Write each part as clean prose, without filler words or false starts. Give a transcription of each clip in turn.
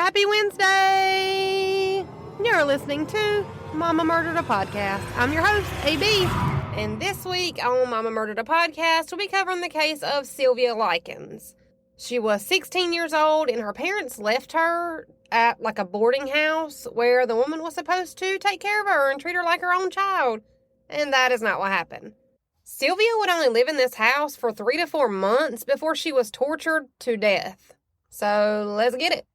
Happy Wednesday! You're listening to Mama Murdered a Podcast. I'm your host, AB. And this week on Mama Murdered a Podcast, we'll be covering the case of Sylvia Likens. She was 16 years old, and her parents left her at like a boarding house where the woman was supposed to take care of her and treat her like her own child. And that is not what happened. Sylvia would only live in this house for 3 to 4 months before she was tortured to death. So let's get it.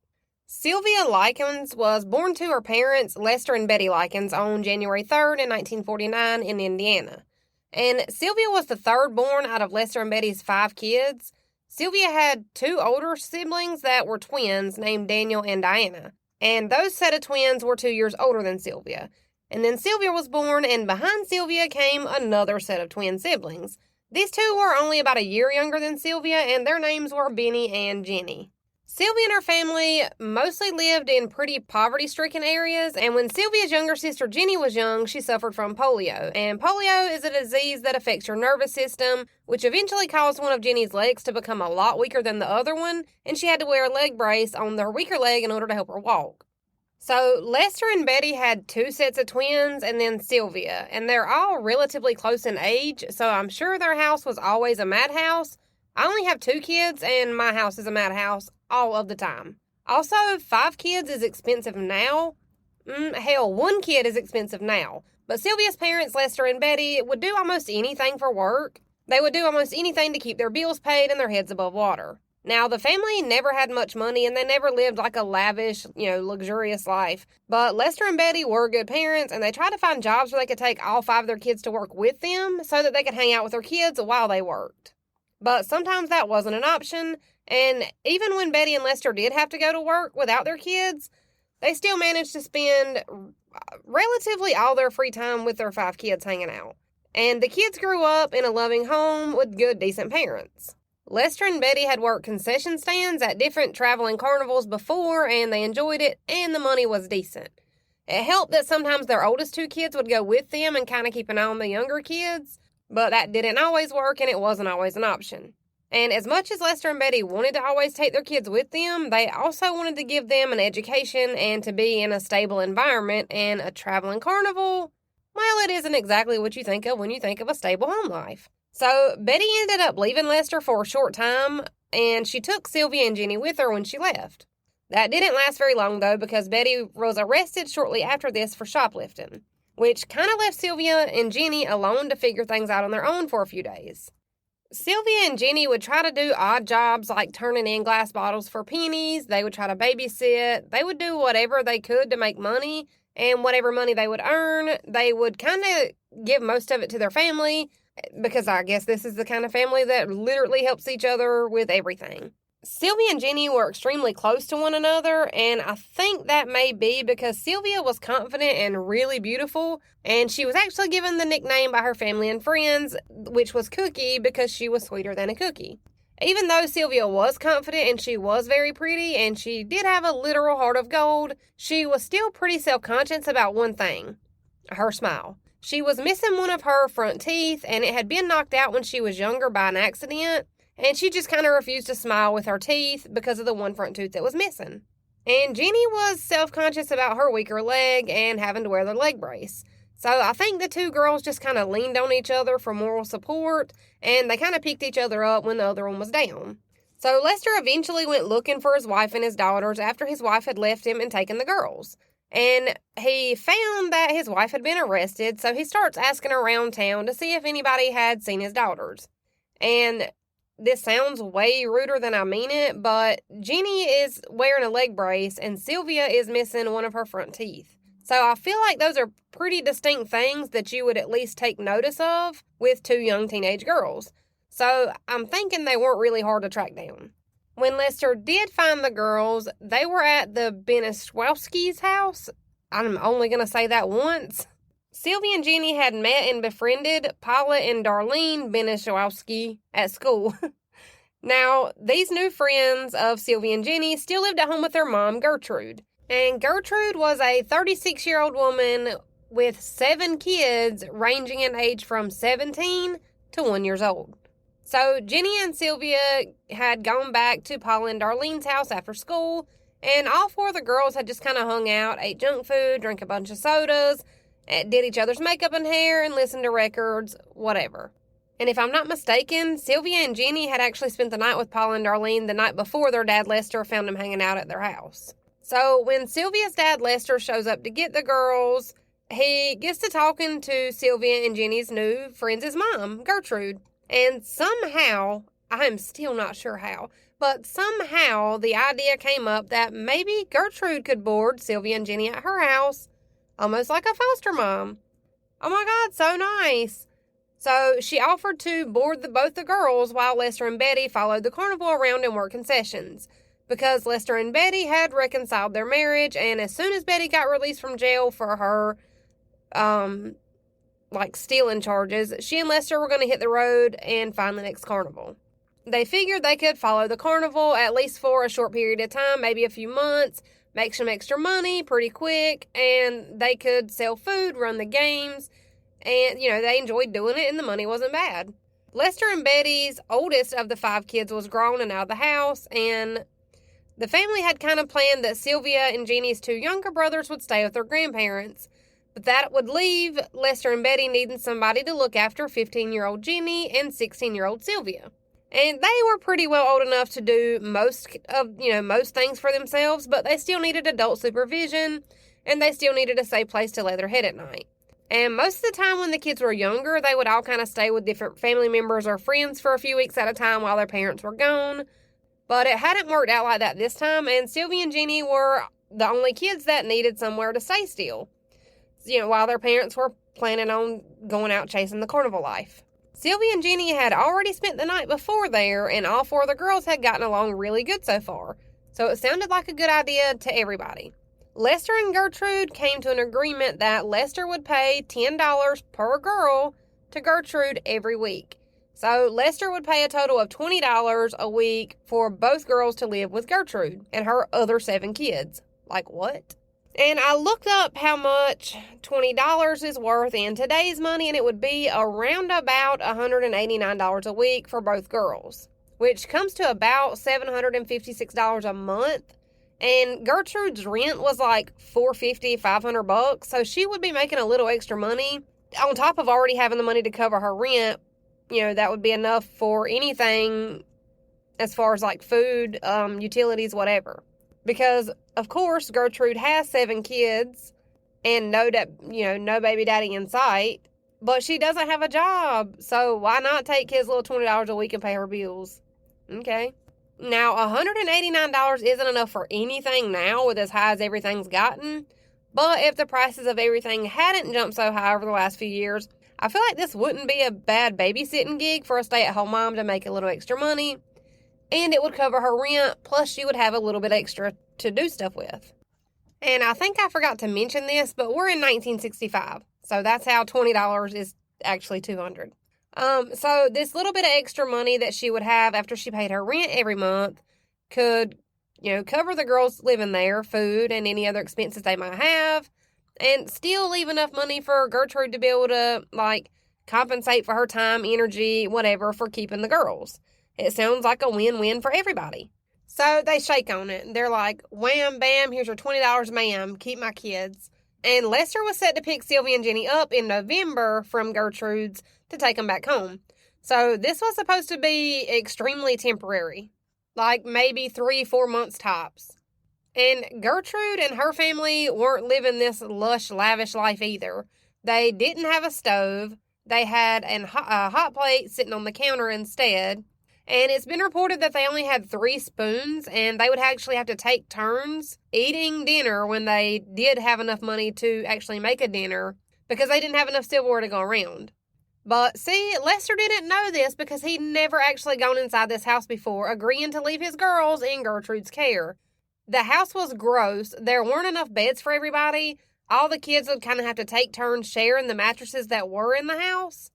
Sylvia Likens was born to her parents, Lester and Betty Likens, on January 3rd in 1949 in Indiana. And Sylvia was the third born out of Lester and Betty's 5 kids. Sylvia had 2 older siblings that were twins named Daniel and Diana. And those set of twins were 2 years older than Sylvia. And then Sylvia was born, and behind Sylvia came another set of twin siblings. These 2 were only about a year younger than Sylvia, and their names were Benny and Jenny. Sylvia and her family mostly lived in pretty poverty-stricken areas, and when Sylvia's younger sister Jenny was young, she suffered from polio. And polio is a disease that affects your nervous system, which eventually caused one of Jenny's legs to become a lot weaker than the other one, and she had to wear a leg brace on her weaker leg in order to help her walk. So Lester and Betty had 2 sets of twins, and then Sylvia, and they're all relatively close in age, so I'm sure their house was always a madhouse. I only have 2 kids, and my house is a madhouse all of the time. Also, 5 kids is expensive now. Hell, 1 kid is expensive now. But Sylvia's parents, Lester and Betty, would do almost anything for work. They would do almost anything to keep their bills paid and their heads above water. Now, the family never had much money, and they never lived like a lavish, luxurious life. But Lester and Betty were good parents, and they tried to find jobs where they could take all 5 of their kids to work with them so that they could hang out with their kids while they worked. But sometimes that wasn't an option, and even when Betty and Lester did have to go to work without their kids, they still managed to spend relatively all their free time with their 5 kids hanging out. And the kids grew up in a loving home with good, decent parents. Lester and Betty had worked concession stands at different traveling carnivals before, and they enjoyed it, and the money was decent. It helped that sometimes their oldest 2 kids would go with them and kind of keep an eye on the younger kids, but that didn't always work, and it wasn't always an option. And as much as Lester and Betty wanted to always take their kids with them, they also wanted to give them an education and to be in a stable environment, and a traveling carnival, well, it isn't exactly what you think of when you think of a stable home life. So Betty ended up leaving Lester for a short time, and she took Sylvia and Jenny with her when she left. That didn't last very long, though, because Betty was arrested shortly after this for shoplifting, which kind of left Sylvia and Jenny alone to figure things out on their own for a few days. Sylvia and Jenny would try to do odd jobs like turning in glass bottles for pennies. They would try to babysit. They would do whatever they could to make money, and whatever money they would earn, they would kind of give most of it to their family, because I guess this is the kind of family that literally helps each other with everything. Sylvia and Jenny were extremely close to one another, and I think that may be because Sylvia was confident and really beautiful, and she was actually given the nickname by her family and friends, which was Cookie, because she was sweeter than a cookie. Even though Sylvia was confident and she was very pretty, and she did have a literal heart of gold, she was still pretty self-conscious about one thing: her smile. She was missing one of her front teeth, and it had been knocked out when she was younger by an accident, and she just kind of refused to smile with her teeth because of the one front tooth that was missing. And Jenny was self-conscious about her weaker leg and having to wear the leg brace. So I think the 2 girls just kind of leaned on each other for moral support, and they kind of picked each other up when the other one was down. So Lester eventually went looking for his wife and his daughters after his wife had left him and taken the girls. And he found that his wife had been arrested, so he starts asking around town to see if anybody had seen his daughters. And this sounds way ruder than I mean it, but Jenny is wearing a leg brace and Sylvia is missing one of her front teeth. So I feel like those are pretty distinct things that you would at least take notice of with 2 young teenage girls. So I'm thinking they weren't really hard to track down. When Lester did find the girls, they were at the Bansizewski's house. I'm only going to say that once. Sylvia and Jenny had met and befriended Paula and Darlene Bansizewski at school. Now, these new friends of Sylvia and Jenny still lived at home with their mom, Gertrude. And Gertrude was a 36-year-old woman with 7 kids ranging in age from 17 to 1 year old. So Jenny and Sylvia had gone back to Paula and Darlene's house after school, And all four of the girls had just kind of hung out, ate junk food, drank a bunch of sodas, did each other's makeup and hair, and listened to records, whatever. And if I'm not mistaken, Sylvia and Jenny had actually spent the night with Paul and Darlene the night before their dad Lester found them hanging out at their house. So when Sylvia's dad Lester shows up to get the girls, he gets to talking to Sylvia and Jenny's new friends' mom, Gertrude. And somehow, I'm still not sure how, but somehow the idea came up that maybe Gertrude could board Sylvia and Jenny at her house, almost like a foster mom. Oh my God, so nice. So she offered to board both the girls while Lester and Betty followed the carnival around and worked concessions, because Lester and Betty had reconciled their marriage, and as soon as Betty got released from jail for her, stealing charges, she and Lester were going to hit the road and find the next carnival. They figured they could follow the carnival at least for a short period of time, maybe a few months, make some extra money pretty quick, and they could sell food, run the games, and, they enjoyed doing it, and the money wasn't bad. Lester and Betty's oldest of the 5 kids was grown and out of the house, and the family had kind of planned that Sylvia and Jeannie's 2 younger brothers would stay with their grandparents, but that would leave Lester and Betty needing somebody to look after 15-year-old Jeannie and 16-year-old Sylvia. And they were pretty well old enough to do most things for themselves, but they still needed adult supervision, and they still needed a safe place to lay their head at night. And most of the time when the kids were younger, they would all kind of stay with different family members or friends for a few weeks at a time while their parents were gone. But it hadn't worked out like that this time, and Sylvia and Jenny were the only kids that needed somewhere to stay still, while their parents were planning on going out chasing the carnival life. Sylvia and Jenny had already spent the night before there, and all 4 of the girls had gotten along really good so far, so it sounded like a good idea to everybody. Lester and Gertrude came to an agreement that Lester would pay $10 per girl to Gertrude every week. So Lester would pay a total of $20 a week for both girls to live with Gertrude and her other 7 kids. Like what? And I looked up how much $20 is worth in today's money, and it would be around about $189 a week for both girls, which comes to about $756 a month. And Gertrude's rent was like $450, $500, so she would be making a little extra money on top of already having the money to cover her rent. That would be enough for anything as far as like food, utilities, whatever. Because, of course, Gertrude has 7 kids and no baby daddy in sight, but she doesn't have a job. So why not take his little $20 a week and pay her bills? Okay. Now, $189 isn't enough for anything now with as high as everything's gotten, but if the prices of everything hadn't jumped so high over the last few years, I feel like this wouldn't be a bad babysitting gig for a stay-at-home mom to make a little extra money, and it would cover her rent, plus she would have a little bit extra to do stuff with. And I think I forgot to mention this, but we're in 1965, so that's how $20 is actually $200. So this little bit of extra money that she would have after she paid her rent every month could, cover the girls living there, food, and any other expenses they might have, and still leave enough money for Gertrude to be able to, compensate for her time, energy, whatever, for keeping the girls. It sounds like a win-win for everybody. So they shake on it, and they're like, wham, bam, here's your $20, ma'am, keep my kids. And Lester was set to pick Sylvia and Jenny up in November from Gertrude's to take them back home. So this was supposed to be extremely temporary, like maybe 3-4 months tops. And Gertrude and her family weren't living this lush, lavish life either. They didn't have a stove. They had a hot plate sitting on the counter instead. And it's been reported that they only had 3 spoons, and they would actually have to take turns eating dinner when they did have enough money to actually make a dinner, because they didn't have enough silverware to go around. But see, Lester didn't know this because he'd never actually gone inside this house before, agreeing to leave his girls in Gertrude's care. The house was gross. There weren't enough beds for everybody. All the kids would kind of have to take turns sharing the mattresses that were in the house.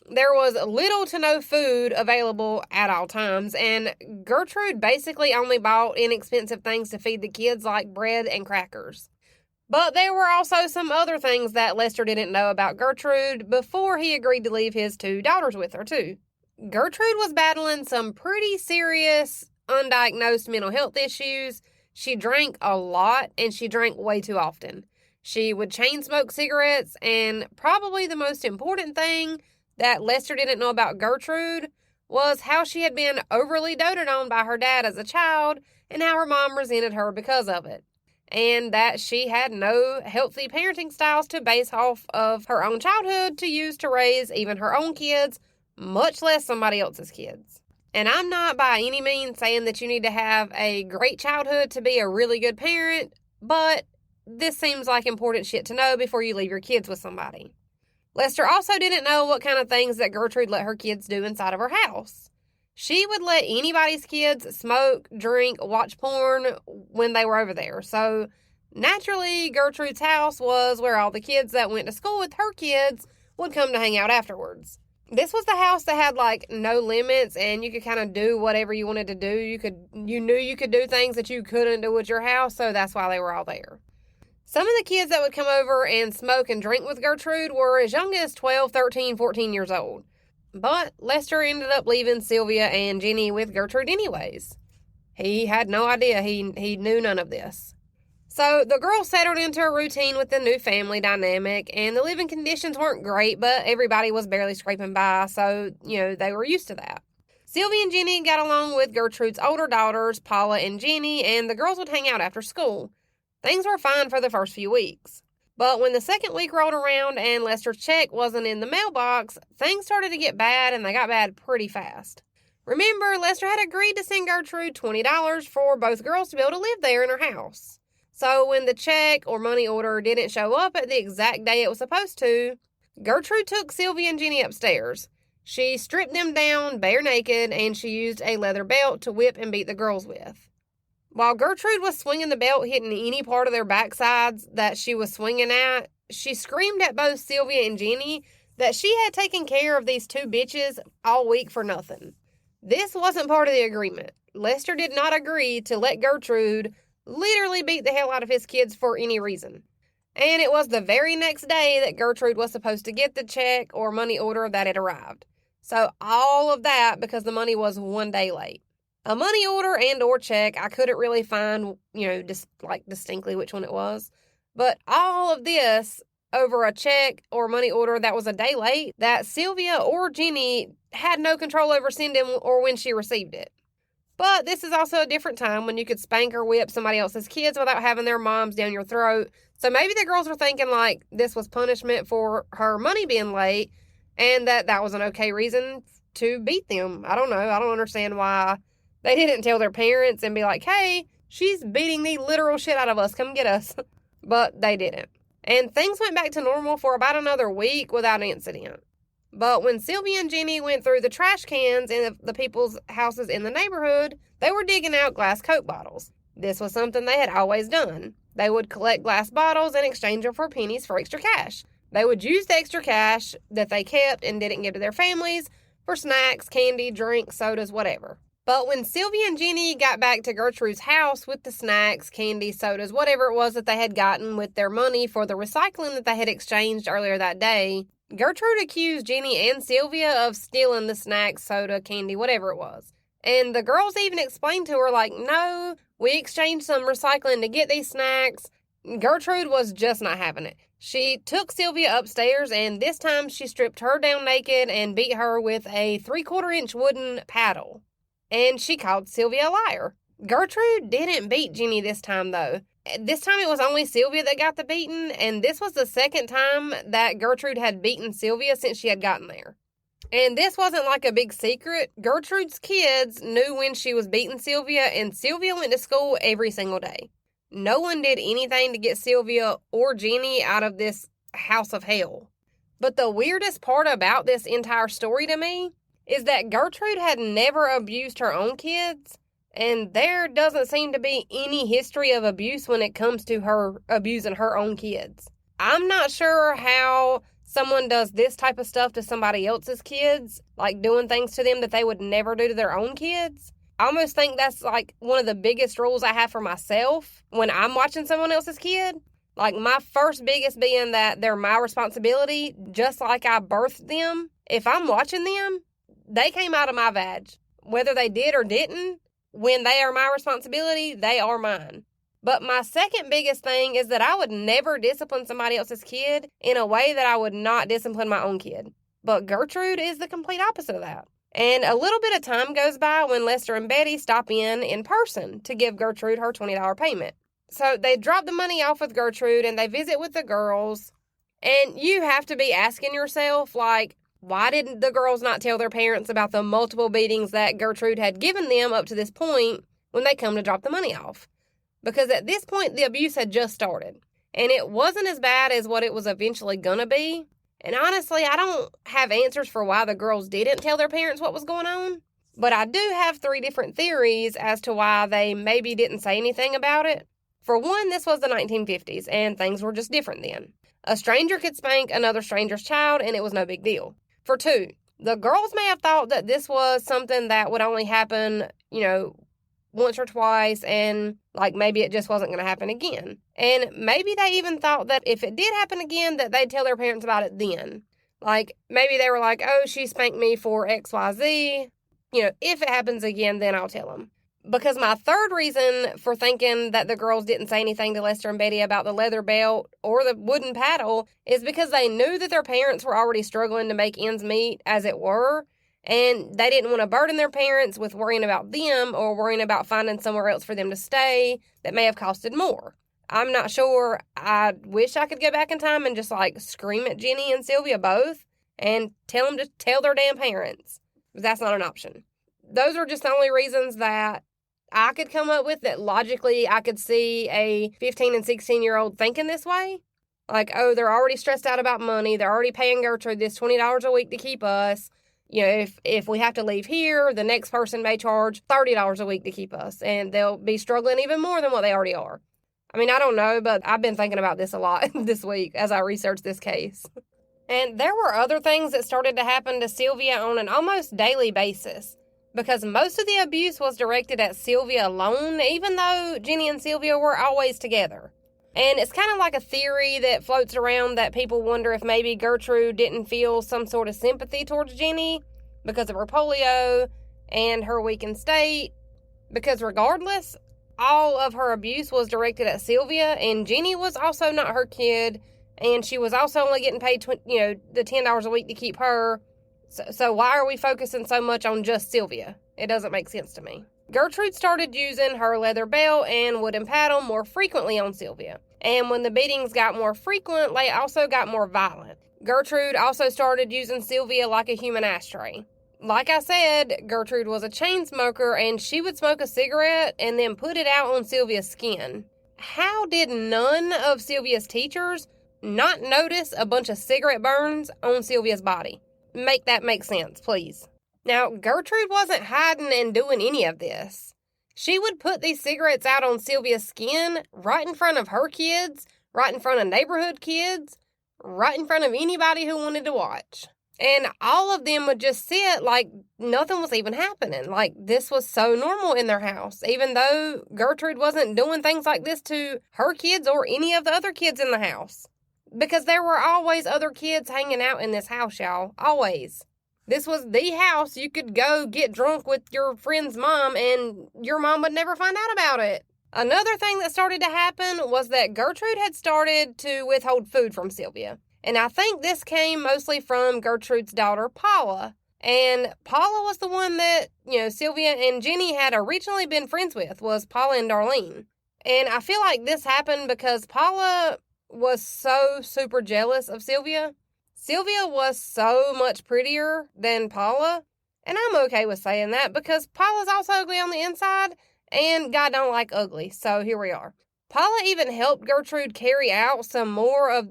There was little to no food available at all times, and Gertrude basically only bought inexpensive things to feed the kids like bread and crackers. But there were also some other things that Lester didn't know about Gertrude before he agreed to leave his 2 daughters with her, too. Gertrude was battling some pretty serious, undiagnosed mental health issues. She drank a lot, and she drank way too often. She would chain smoke cigarettes, and probably the most important thing that Lester didn't know about Gertrude was how she had been overly doted on by her dad as a child and how her mom resented her because of it. And that she had no healthy parenting styles to base off of her own childhood to use to raise even her own kids, much less somebody else's kids. And I'm not by any means saying that you need to have a great childhood to be a really good parent, but this seems like important shit to know before you leave your kids with somebody. Lester also didn't know what kind of things that Gertrude let her kids do inside of her house. She would let anybody's kids smoke, drink, watch porn when they were over there. So, naturally, Gertrude's house was where all the kids that went to school with her kids would come to hang out afterwards. This was the house that had, no limits, and you could kind of do whatever you wanted to do. You knew you could do things that you couldn't do with your house, so that's why they were all there. Some of the kids that would come over and smoke and drink with Gertrude were as young as 12, 13, 14 years old. But Lester ended up leaving Sylvia and Jenny with Gertrude anyways. He had no idea. He knew none of this. So the girls settled into a routine with the new family dynamic, and the living conditions weren't great, but everybody was barely scraping by, so, they were used to that. Sylvia and Jenny got along with Gertrude's older daughters, Paula and Jenny, and the girls would hang out after school. Things were fine for the first few weeks. But when the second week rolled around and Lester's check wasn't in the mailbox, things started to get bad, and they got bad pretty fast. Remember, Lester had agreed to send Gertrude $20 for both girls to be able to live there in her house. So when the check or money order didn't show up at the exact day it was supposed to, Gertrude took Sylvia and Jenny upstairs. She stripped them down bare naked, and she used a leather belt to whip and beat the girls with. While Gertrude was swinging the belt, hitting any part of their backsides that she was swinging at, she screamed at both Sylvia and Jenny that she had taken care of these two bitches all week for nothing. This wasn't part of the agreement. Lester did not agree to let Gertrude literally beat the hell out of his kids for any reason. And it was the very next day that Gertrude was supposed to get the check or money order that had arrived. So all of that because the money was 1 day late. A money order and or check, I couldn't really find, distinctly which one it was. But all of this over a check or money order that was a day late that Sylvia or Jenny had no control over sending or when she received it. But this is also a different time when you could spank or whip somebody else's kids without having their moms down your throat. So maybe the girls were thinking this was punishment for her money being late and that was an okay reason to beat them. I don't know. I don't understand why they didn't tell their parents and be like, hey, she's beating the literal shit out of us. Come get us. But they didn't. And things went back to normal for about another week without an incident. But when Sylvia and Jenny went through the trash cans in the people's houses in the neighborhood, they were digging out glass Coke bottles. This was something they had always done. They would collect glass bottles and exchange them for pennies for extra cash. They would use the extra cash that they kept and didn't give to their families for snacks, candy, drinks, sodas, whatever. But when Sylvia and Jenny got back to Gertrude's house with the snacks, candy, sodas, whatever it was that they had gotten with their money for the recycling that they had exchanged earlier that day, Gertrude accused Jenny and Sylvia of stealing the snacks, soda, candy, whatever it was. And the girls even explained to her, no, we exchanged some recycling to get these snacks. Gertrude was just not having it. She took Sylvia upstairs, and this time she stripped her down naked and beat her with a 3/4-inch wooden paddle. And she called Sylvia a liar. Gertrude didn't beat Jenny this time, though. This time it was only Sylvia that got the beating, and this was the second time that Gertrude had beaten Sylvia since she had gotten there. And this wasn't a big secret. Gertrude's kids knew when she was beating Sylvia, and Sylvia went to school every single day. No one did anything to get Sylvia or Jenny out of this house of hell. But the weirdest part about this entire story to me is that Gertrude had never abused her own kids, and there doesn't seem to be any history of abuse when it comes to her abusing her own kids. I'm not sure how someone does this type of stuff to somebody else's kids, doing things to them that they would never do to their own kids. I almost think that's one of the biggest rules I have for myself when I'm watching someone else's kid. My first biggest being that they're my responsibility, just like I birthed them. If I'm watching them, they came out of my vag. Whether they did or didn't, when they are my responsibility, they are mine. But my second biggest thing is that I would never discipline somebody else's kid in a way that I would not discipline my own kid. But Gertrude is the complete opposite of that. And a little bit of time goes by when Lester and Betty stop in person to give Gertrude her $20 payment. So they drop the money off with Gertrude and they visit with the girls. And you have to be asking yourself, like, why did the girls not tell their parents about the multiple beatings that Gertrude had given them up to this point when they come to drop the money off? Because at this point, the abuse had just started. And it wasn't as bad as what it was eventually going to be. And honestly, I don't have answers for why the girls didn't tell their parents what was going on. But I do have 3 different theories as to why they maybe didn't say anything about it. For one, this was the 1950s, and things were just different then. A stranger could spank another stranger's child, and it was no big deal. For 2, the girls may have thought that this was something that would only happen, once or twice, and maybe it just wasn't going to happen again. And maybe they even thought that if it did happen again, that they'd tell their parents about it then. Maybe they were like, oh, she spanked me for XYZ. If it happens again, then I'll tell them. Because my third reason for thinking that the girls didn't say anything to Lester and Betty about the leather belt or the wooden paddle is because they knew that their parents were already struggling to make ends meet, as it were, and they didn't want to burden their parents with worrying about them or worrying about finding somewhere else for them to stay that may have costed more. I'm not sure. I wish I could go back in time and just scream at Jenny and Sylvia both and tell them to tell their damn parents. But that's not an option. Those are just the only reasons that I could come up with that logically I could see a 15 and 16-year-old thinking this way. They're already stressed out about money. They're already paying Gertrude this $20 a week to keep us. If we have to leave here, the next person may charge $30 a week to keep us, and they'll be struggling even more than what they already are. I mean, I don't know, but I've been thinking about this a lot this week as I researched this case. And there were other things that started to happen to Sylvia on an almost daily basis, because most of the abuse was directed at Sylvia alone, even though Jenny and Sylvia were always together. And it's kind of like a theory that floats around that people wonder if maybe Gertrude didn't feel some sort of sympathy towards Jenny because of her polio and her weakened state. Because regardless, all of her abuse was directed at Sylvia, and Jenny was also not her kid, and she was also only getting paid, the $10 a week to keep her. So why are we focusing so much on just Sylvia? It doesn't make sense to me. Gertrude started using her leather belt and wooden paddle more frequently on Sylvia. And when the beatings got more frequent, they also got more violent. Gertrude also started using Sylvia like a human ashtray. Like I said, Gertrude was a chain smoker, and she would smoke a cigarette and then put it out on Sylvia's skin. How did none of Sylvia's teachers not notice a bunch of cigarette burns on Sylvia's body? Make that make sense, please. Now, Gertrude wasn't hiding and doing any of this. She would put these cigarettes out on Sylvia's skin right in front of her kids, right in front of neighborhood kids, right in front of anybody who wanted to watch. And all of them would just sit like nothing was even happening. Like this was so normal in their house, even though Gertrude wasn't doing things like this to her kids or any of the other kids in the house. Because there were always other kids hanging out in this house, y'all. Always. This was the house you could go get drunk with your friend's mom and your mom would never find out about it. Another thing that started to happen was that Gertrude had started to withhold food from Sylvia. And I think this came mostly from Gertrude's daughter, Paula. And Paula was the one that, Sylvia and Jenny had originally been friends with, was Paula and Darlene. And I feel like this happened because Paula was so super jealous of Sylvia. Sylvia was so much prettier than Paula. And I'm okay with saying that because Paula's also ugly on the inside. And God don't like ugly. So here we are. Paula even helped Gertrude carry out some more of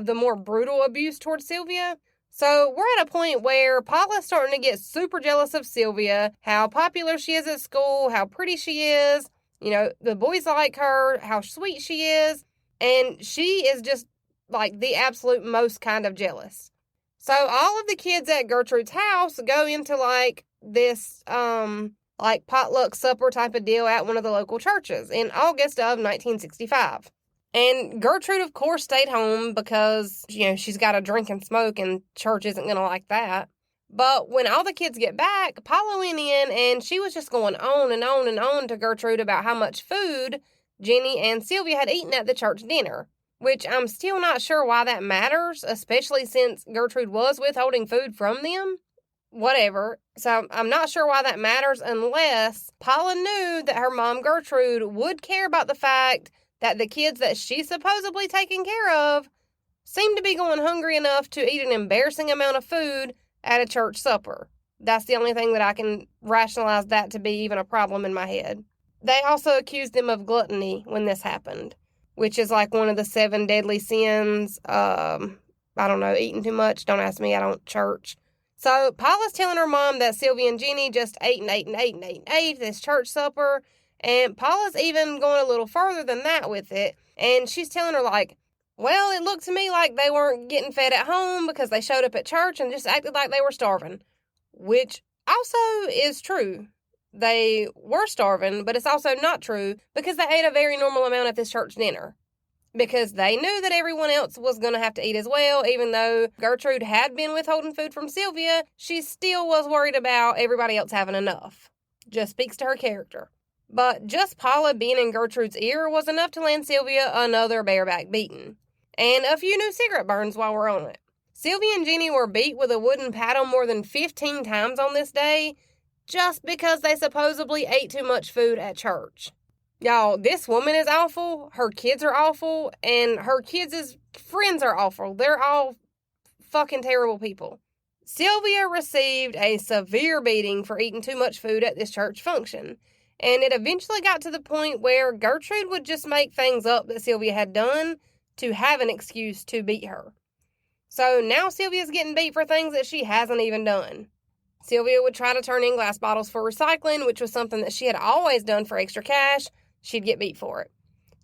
the more brutal abuse towards Sylvia. So we're at a point where Paula's starting to get super jealous of Sylvia, how popular she is at school, how pretty she is, the boys like her, how sweet she is, and she is just like the absolute most kind of jealous. So all of the kids at Gertrude's house go into this potluck supper type of deal at one of the local churches in August of 1965. And Gertrude, of course, stayed home because, she's got to drink and smoke and church isn't going to like that. But when all the kids get back, Paula went in and she was just going on and on and on to Gertrude about how much food Jenny and Sylvia had eaten at the church dinner, which I'm still not sure why that matters, especially since Gertrude was withholding food from them. Whatever. So I'm not sure why that matters unless Paula knew that her mom Gertrude would care about the fact that the kids that she's supposedly taking care of seem to be going hungry enough to eat an embarrassing amount of food at a church supper. That's the only thing that I can rationalize that to be even a problem in my head. They also accused them of gluttony when this happened, which is like one of the 7 deadly sins. I don't know, eating too much. Don't ask me, I don't church. So Paula's telling her mom that Sylvia and Jenny just ate and ate and ate and ate and ate this church supper. And Paula's even going a little further than that with it. And she's telling her like, well, it looked to me like they weren't getting fed at home because they showed up at church and just acted like they were starving. Which also is true. They were starving, but it's also not true because they ate a very normal amount at this church dinner. Because they knew that everyone else was going to have to eat as well. Even though Gertrude had been withholding food from Sylvia, she still was worried about everybody else having enough. Just speaks to her character. But just Paula being in Gertrude's ear was enough to land Sylvia another bareback beating. And a few new cigarette burns while we're on it. Sylvia and Jenny were beat with a wooden paddle more than 15 times on this day, just because they supposedly ate too much food at church. Y'all, this woman is awful, her kids are awful, and her kids' friends are awful. They're all fucking terrible people. Sylvia received a severe beating for eating too much food at this church function, and it eventually got to the point where Gertrude would just make things up that Sylvia had done to have an excuse to beat her. So now Sylvia's getting beat for things that she hasn't even done. Sylvia would try to turn in glass bottles for recycling, which was something that she had always done for extra cash. She'd get beat for it.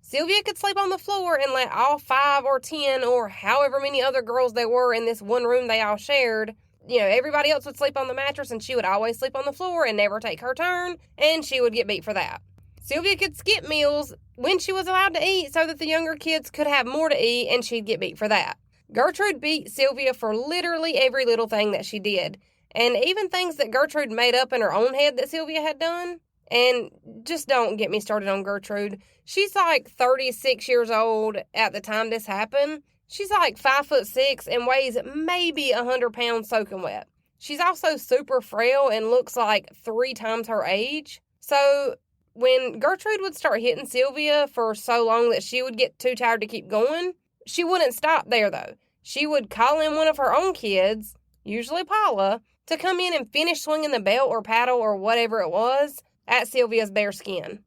Sylvia could sleep on the floor and let all 5 or 10 or however many other girls there were in this one room they all shared. Everybody else would sleep on the mattress and she would always sleep on the floor and never take her turn, and she would get beat for that. Sylvia could skip meals when she was allowed to eat so that the younger kids could have more to eat, and she'd get beat for that. Gertrude beat Sylvia for literally every little thing that she did, and even things that Gertrude made up in her own head that Sylvia had done. And just don't get me started on Gertrude. She's like 36 years old at the time this happened. She's like 5'6" and weighs maybe 100 pounds soaking wet. She's also super frail and looks like 3 times her age. So when Gertrude would start hitting Sylvia for so long that she would get too tired to keep going, she wouldn't stop there though. She would call in one of her own kids, usually Paula, to come in and finish swinging the belt or paddle or whatever it was at Sylvia's bare skin.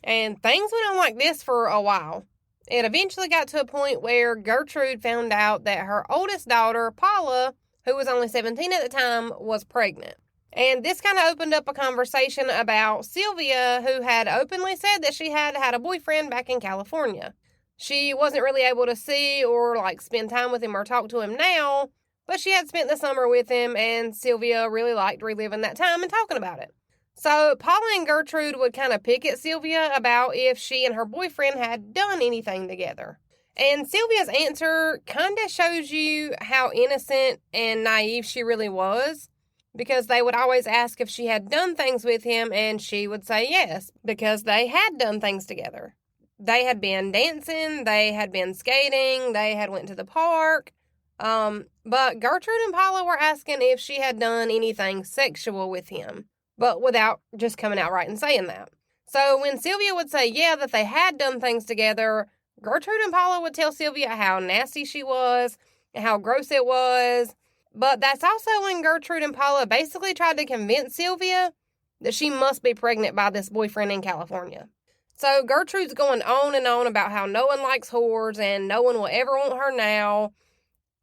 And things went on like this for a while. It eventually got to a point where Gertrude found out that her oldest daughter, Paula, who was only 17 at the time, was pregnant. And this kind of opened up a conversation about Sylvia, who had openly said that she had had a boyfriend back in California. She wasn't really able to see or spend time with him or talk to him now, but she had spent the summer with him, and Sylvia really liked reliving that time and talking about it. So Paula and Gertrude would kind of pick at Sylvia about if she and her boyfriend had done anything together. And Sylvia's answer kind of shows you how innocent and naive she really was, because they would always ask if she had done things with him, and she would say yes, because they had done things together. They had been dancing, they had been skating, they had went to the park. But Gertrude and Paula were asking if she had done anything sexual with him, but without just coming out right and saying that. So when Sylvia would say, yeah, that they had done things together, Gertrude and Paula would tell Sylvia how nasty she was and how gross it was. But that's also when Gertrude and Paula basically tried to convince Sylvia that she must be pregnant by this boyfriend in California. So Gertrude's going on and on about how no one likes whores and no one will ever want her now.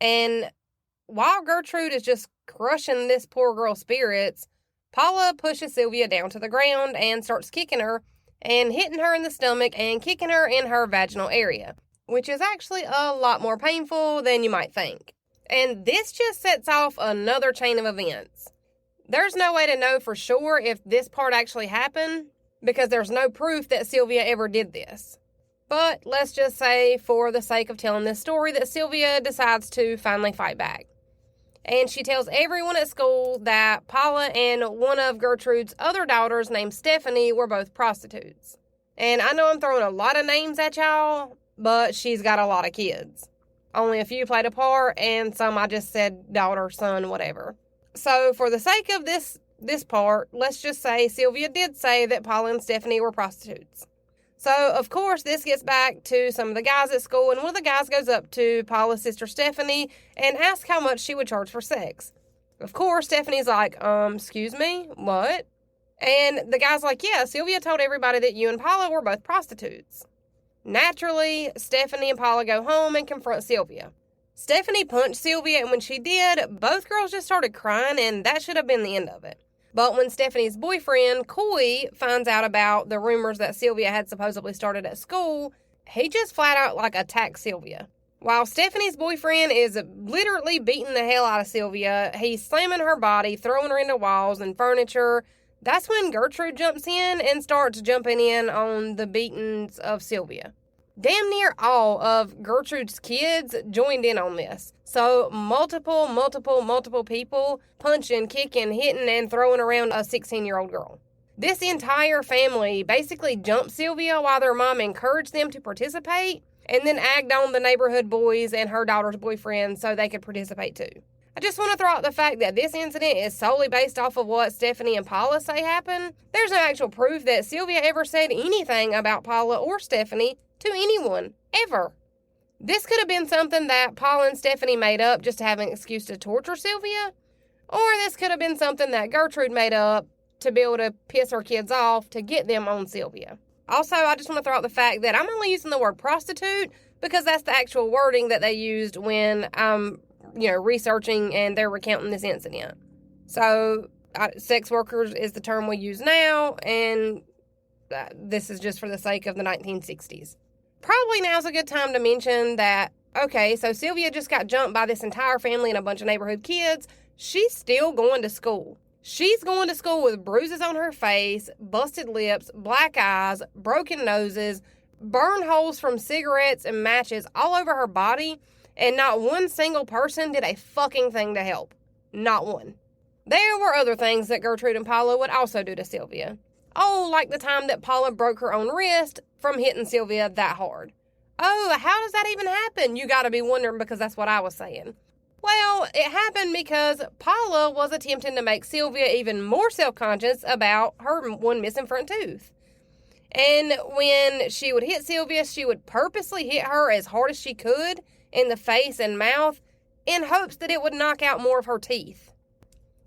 And while Gertrude is just crushing this poor girl's spirits, Paula pushes Sylvia down to the ground and starts kicking her and hitting her in the stomach and kicking her in her vaginal area, which is actually a lot more painful than you might think. And this just sets off another chain of events. There's no way to know for sure if this part actually happened, because there's no proof that Sylvia ever did this. But let's just say, for the sake of telling this story, that Sylvia decides to finally fight back. And she tells everyone at school that Paula and one of Gertrude's other daughters named Stephanie were both prostitutes. And I know I'm throwing a lot of names at y'all, but she's got a lot of kids. Only a few played a part, and some I just said daughter, son, whatever. So for the sake of this part, let's just say Sylvia did say that Paula and Stephanie were prostitutes. So, of course, this gets back to some of the guys at school, and one of the guys goes up to Paula's sister Stephanie and asks how much she would charge for sex. Of course, Stephanie's like, excuse me, what? And the guy's like, yeah, Sylvia told everybody that you and Paula were both prostitutes. Naturally, Stephanie and Paula go home and confront Sylvia. Stephanie punched Sylvia, and when she did, both girls just started crying, and that should have been the end of it. But when Stephanie's boyfriend, Coy, finds out about the rumors that Sylvia had supposedly started at school, he just flat out attacks Sylvia. While Stephanie's boyfriend is literally beating the hell out of Sylvia, he's slamming her body, throwing her into walls and furniture. That's when Gertrude jumps in and starts jumping in on the beatings of Sylvia. Damn near all of Gertrude's kids joined in on this. So multiple people punching, kicking, hitting, and throwing around a 16-year-old girl. This entire family basically jumped Sylvia while their mom encouraged them to participate, and then egged on the neighborhood boys and her daughter's boyfriend so they could participate too. I just want to throw out the fact that this incident is solely based off of what Stephanie and Paula say happened. There's no actual proof that Sylvia ever said anything about Paula or Stephanie to anyone, ever. This could have been something that Paula and Stephanie made up just to have an excuse to torture Sylvia, or this could have been something that Gertrude made up to be able to piss her kids off to get them on Sylvia. Also, I just want to throw out the fact that I'm only using the word prostitute because that's the actual wording that they used when I'm, researching and they're recounting this incident. So, sex workers is the term we use now, and this is just for the sake of the 1960s. Probably now's a good time to mention that, okay, so Sylvia just got jumped by this entire family and a bunch of neighborhood kids. She's still going to school. She's going to school with bruises on her face, busted lips, black eyes, broken noses, burn holes from cigarettes and matches all over her body, and not one single person did a fucking thing to help. Not one. There were other things that Gertrude and Paula would also do to Sylvia. Oh, like the time that Paula broke her own wrist from hitting Sylvia that hard. Oh, how does that even happen? You gotta be wondering, because that's what I was saying. Well, it happened because Paula was attempting to make Sylvia even more self-conscious about her one missing front tooth. And when she would hit Sylvia, she would purposely hit her as hard as she could in the face and mouth in hopes that it would knock out more of her teeth.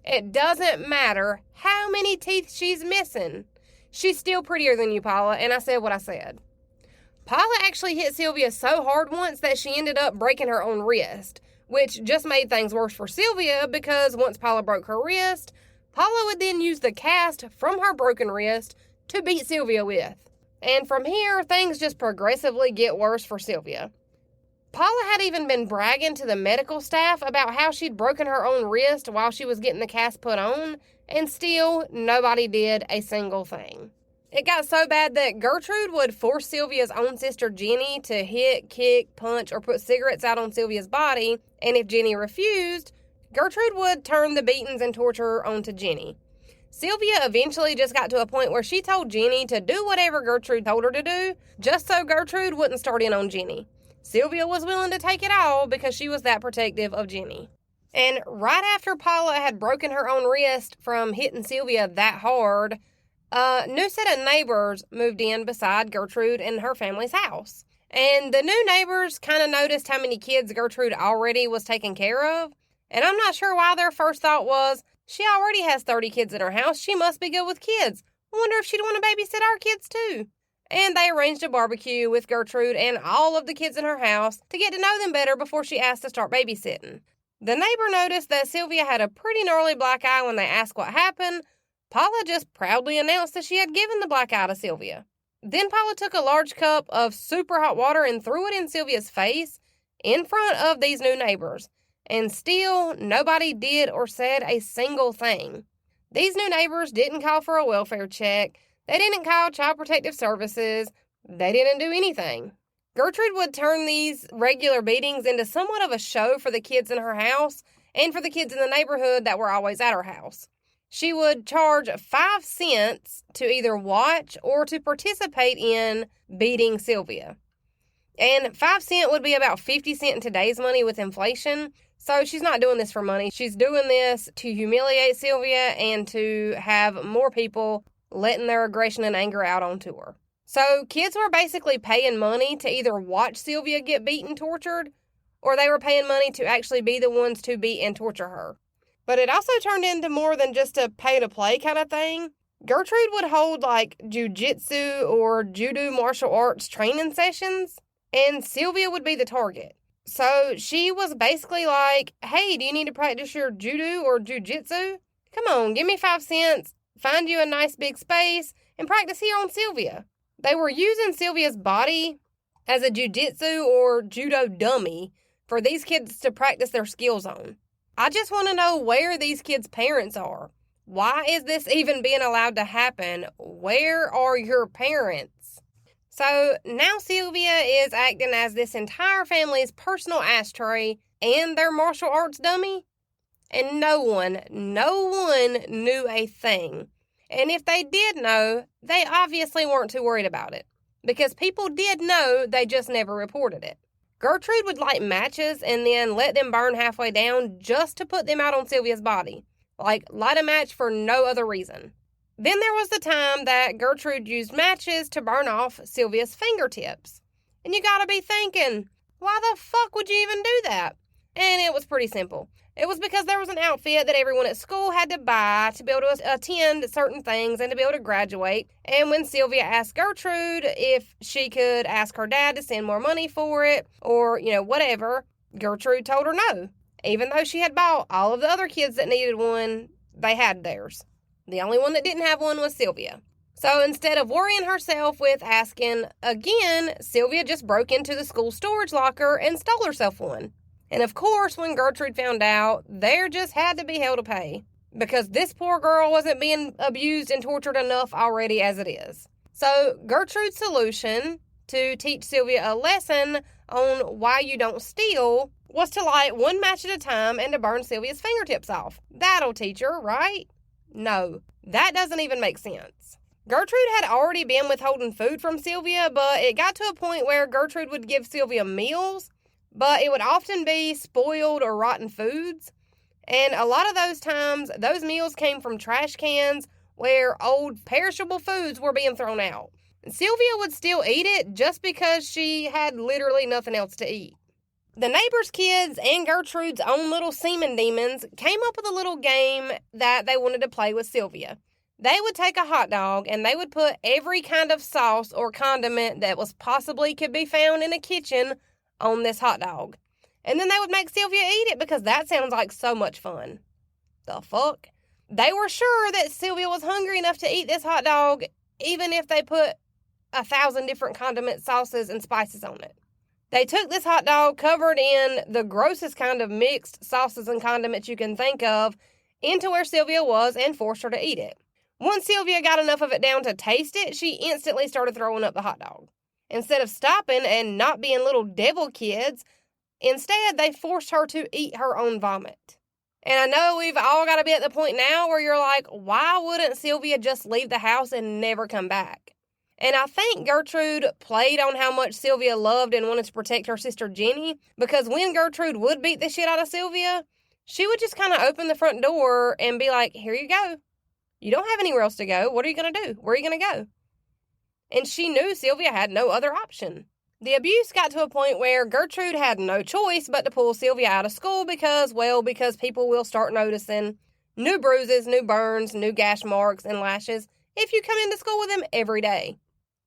It doesn't matter how many teeth she's missing. She's still prettier than you, Paula, and I said what I said. Paula actually hit Sylvia so hard once that she ended up breaking her own wrist, which just made things worse for Sylvia because once Paula broke her wrist, Paula would then use the cast from her broken wrist to beat Sylvia with. And from here, things just progressively get worse for Sylvia. Paula had even been bragging to the medical staff about how she'd broken her own wrist while she was getting the cast put on, and still nobody did a single thing. It got so bad that Gertrude would force Sylvia's own sister Jenny to hit, kick, punch, or put cigarettes out on Sylvia's body, and if Jenny refused, Gertrude would turn the beatings and torture onto Jenny. Sylvia eventually just got to a point where she told Jenny to do whatever Gertrude told her to do, just so Gertrude wouldn't start in on Jenny. Sylvia was willing to take it all because she was that protective of Jenny. And right after Paula had broken her own wrist from hitting Sylvia that hard, a new set of neighbors moved in beside Gertrude in her family's house. And the new neighbors kind of noticed how many kids Gertrude already was taking care of. And I'm not sure why their first thought was, she already has 30 kids in her house. She must be good with kids. I wonder if she'd want to babysit our kids too. And they arranged a barbecue with Gertrude and all of the kids in her house to get to know them better before she asked to start babysitting. The neighbor noticed that Sylvia had a pretty gnarly black eye when they asked what happened. Paula just proudly announced that she had given the black eye to Sylvia. Then Paula took a large cup of super hot water and threw it in Sylvia's face in front of these new neighbors. And still, nobody did or said a single thing. These new neighbors didn't call for a welfare check. They didn't call Child Protective Services. They didn't do anything. Gertrude would turn these regular beatings into somewhat of a show for the kids in her house, and for the kids in the neighborhood that were always at her house. She would charge 5 cents to either watch or to participate in beating Sylvia. And 5 cents would be about 50 cents in today's money with inflation. So she's not doing this for money. She's doing this to humiliate Sylvia and to have more people letting their aggression and anger out onto her. So kids were basically paying money to either watch Sylvia get beaten and tortured, or they were paying money to actually be the ones to beat and torture her. But it also turned into more than just a pay-to-play kind of thing. Gertrude would hold like jiu-jitsu or judo martial arts training sessions, and Sylvia would be the target. So she was basically like, hey, do you need to practice your judo or jiu-jitsu? Come on, give me 5 cents, find you a nice big space, and practice here on Sylvia. They were using Sylvia's body as a jiu-jitsu or judo dummy for these kids to practice their skills on. I just want to know where these kids' parents are. Why is this even being allowed to happen? Where are your parents? So now Sylvia is acting as this entire family's personal ashtray and their martial arts dummy. And no one knew a thing. And if they did know, they obviously weren't too worried about it. Because people did know, they just never reported it. Gertrude would light matches and then let them burn halfway down just to put them out on Sylvia's body. Like, light a match for no other reason. Then there was the time that Gertrude used matches to burn off Sylvia's fingertips. And you gotta be thinking, why the fuck would you even do that? And it was pretty simple. It was because there was an outfit that everyone at school had to buy to be able to attend certain things and to be able to graduate. And when Sylvia asked Gertrude if she could ask her dad to send more money for it or, whatever, Gertrude told her no. Even though she had bought all of the other kids that needed one, they had theirs. The only one that didn't have one was Sylvia. So instead of worrying herself with asking again, Sylvia just broke into the school storage locker and stole herself one. And of course, when Gertrude found out, there just had to be hell to pay. Because this poor girl wasn't being abused and tortured enough already as it is. So Gertrude's solution to teach Sylvia a lesson on why you don't steal was to light one match at a time and to burn Sylvia's fingertips off. That'll teach her, right? No, that doesn't even make sense. Gertrude had already been withholding food from Sylvia, but it got to a point where Gertrude would give Sylvia meals, but it would often be spoiled or rotten foods. And a lot of those times, those meals came from trash cans where old perishable foods were being thrown out. And Sylvia would still eat it just because she had literally nothing else to eat. The neighbors' kids and Gertrude's own little semen demons came up with a little game that they wanted to play with Sylvia. They would take a hot dog and they would put every kind of sauce or condiment that was possibly could be found in a kitchen on this hot dog. And then they would make Sylvia eat it because that sounds like so much fun. The fuck? They were sure that Sylvia was hungry enough to eat this hot dog even if they put 1,000 different condiment sauces and spices on it. They took this hot dog covered in the grossest kind of mixed sauces and condiments you can think of into where Sylvia was and forced her to eat it. Once Sylvia got enough of it down to taste it, she instantly started throwing up the hot dog. Instead of stopping and not being little devil kids, instead they forced her to eat her own vomit. And I know we've all got to be at the point now where you're like, why wouldn't Sylvia just leave the house and never come back? And I think Gertrude played on how much Sylvia loved and wanted to protect her sister Jenny, because when Gertrude would beat the shit out of Sylvia, she would just kind of open the front door and be like, here you go. You don't have anywhere else to go. What are you going to do? Where are you going to go? And she knew Sylvia had no other option. The abuse got to a point where Gertrude had no choice but to pull Sylvia out of school because people will start noticing new bruises, new burns, new gash marks, and lashes if you come into school with them every day.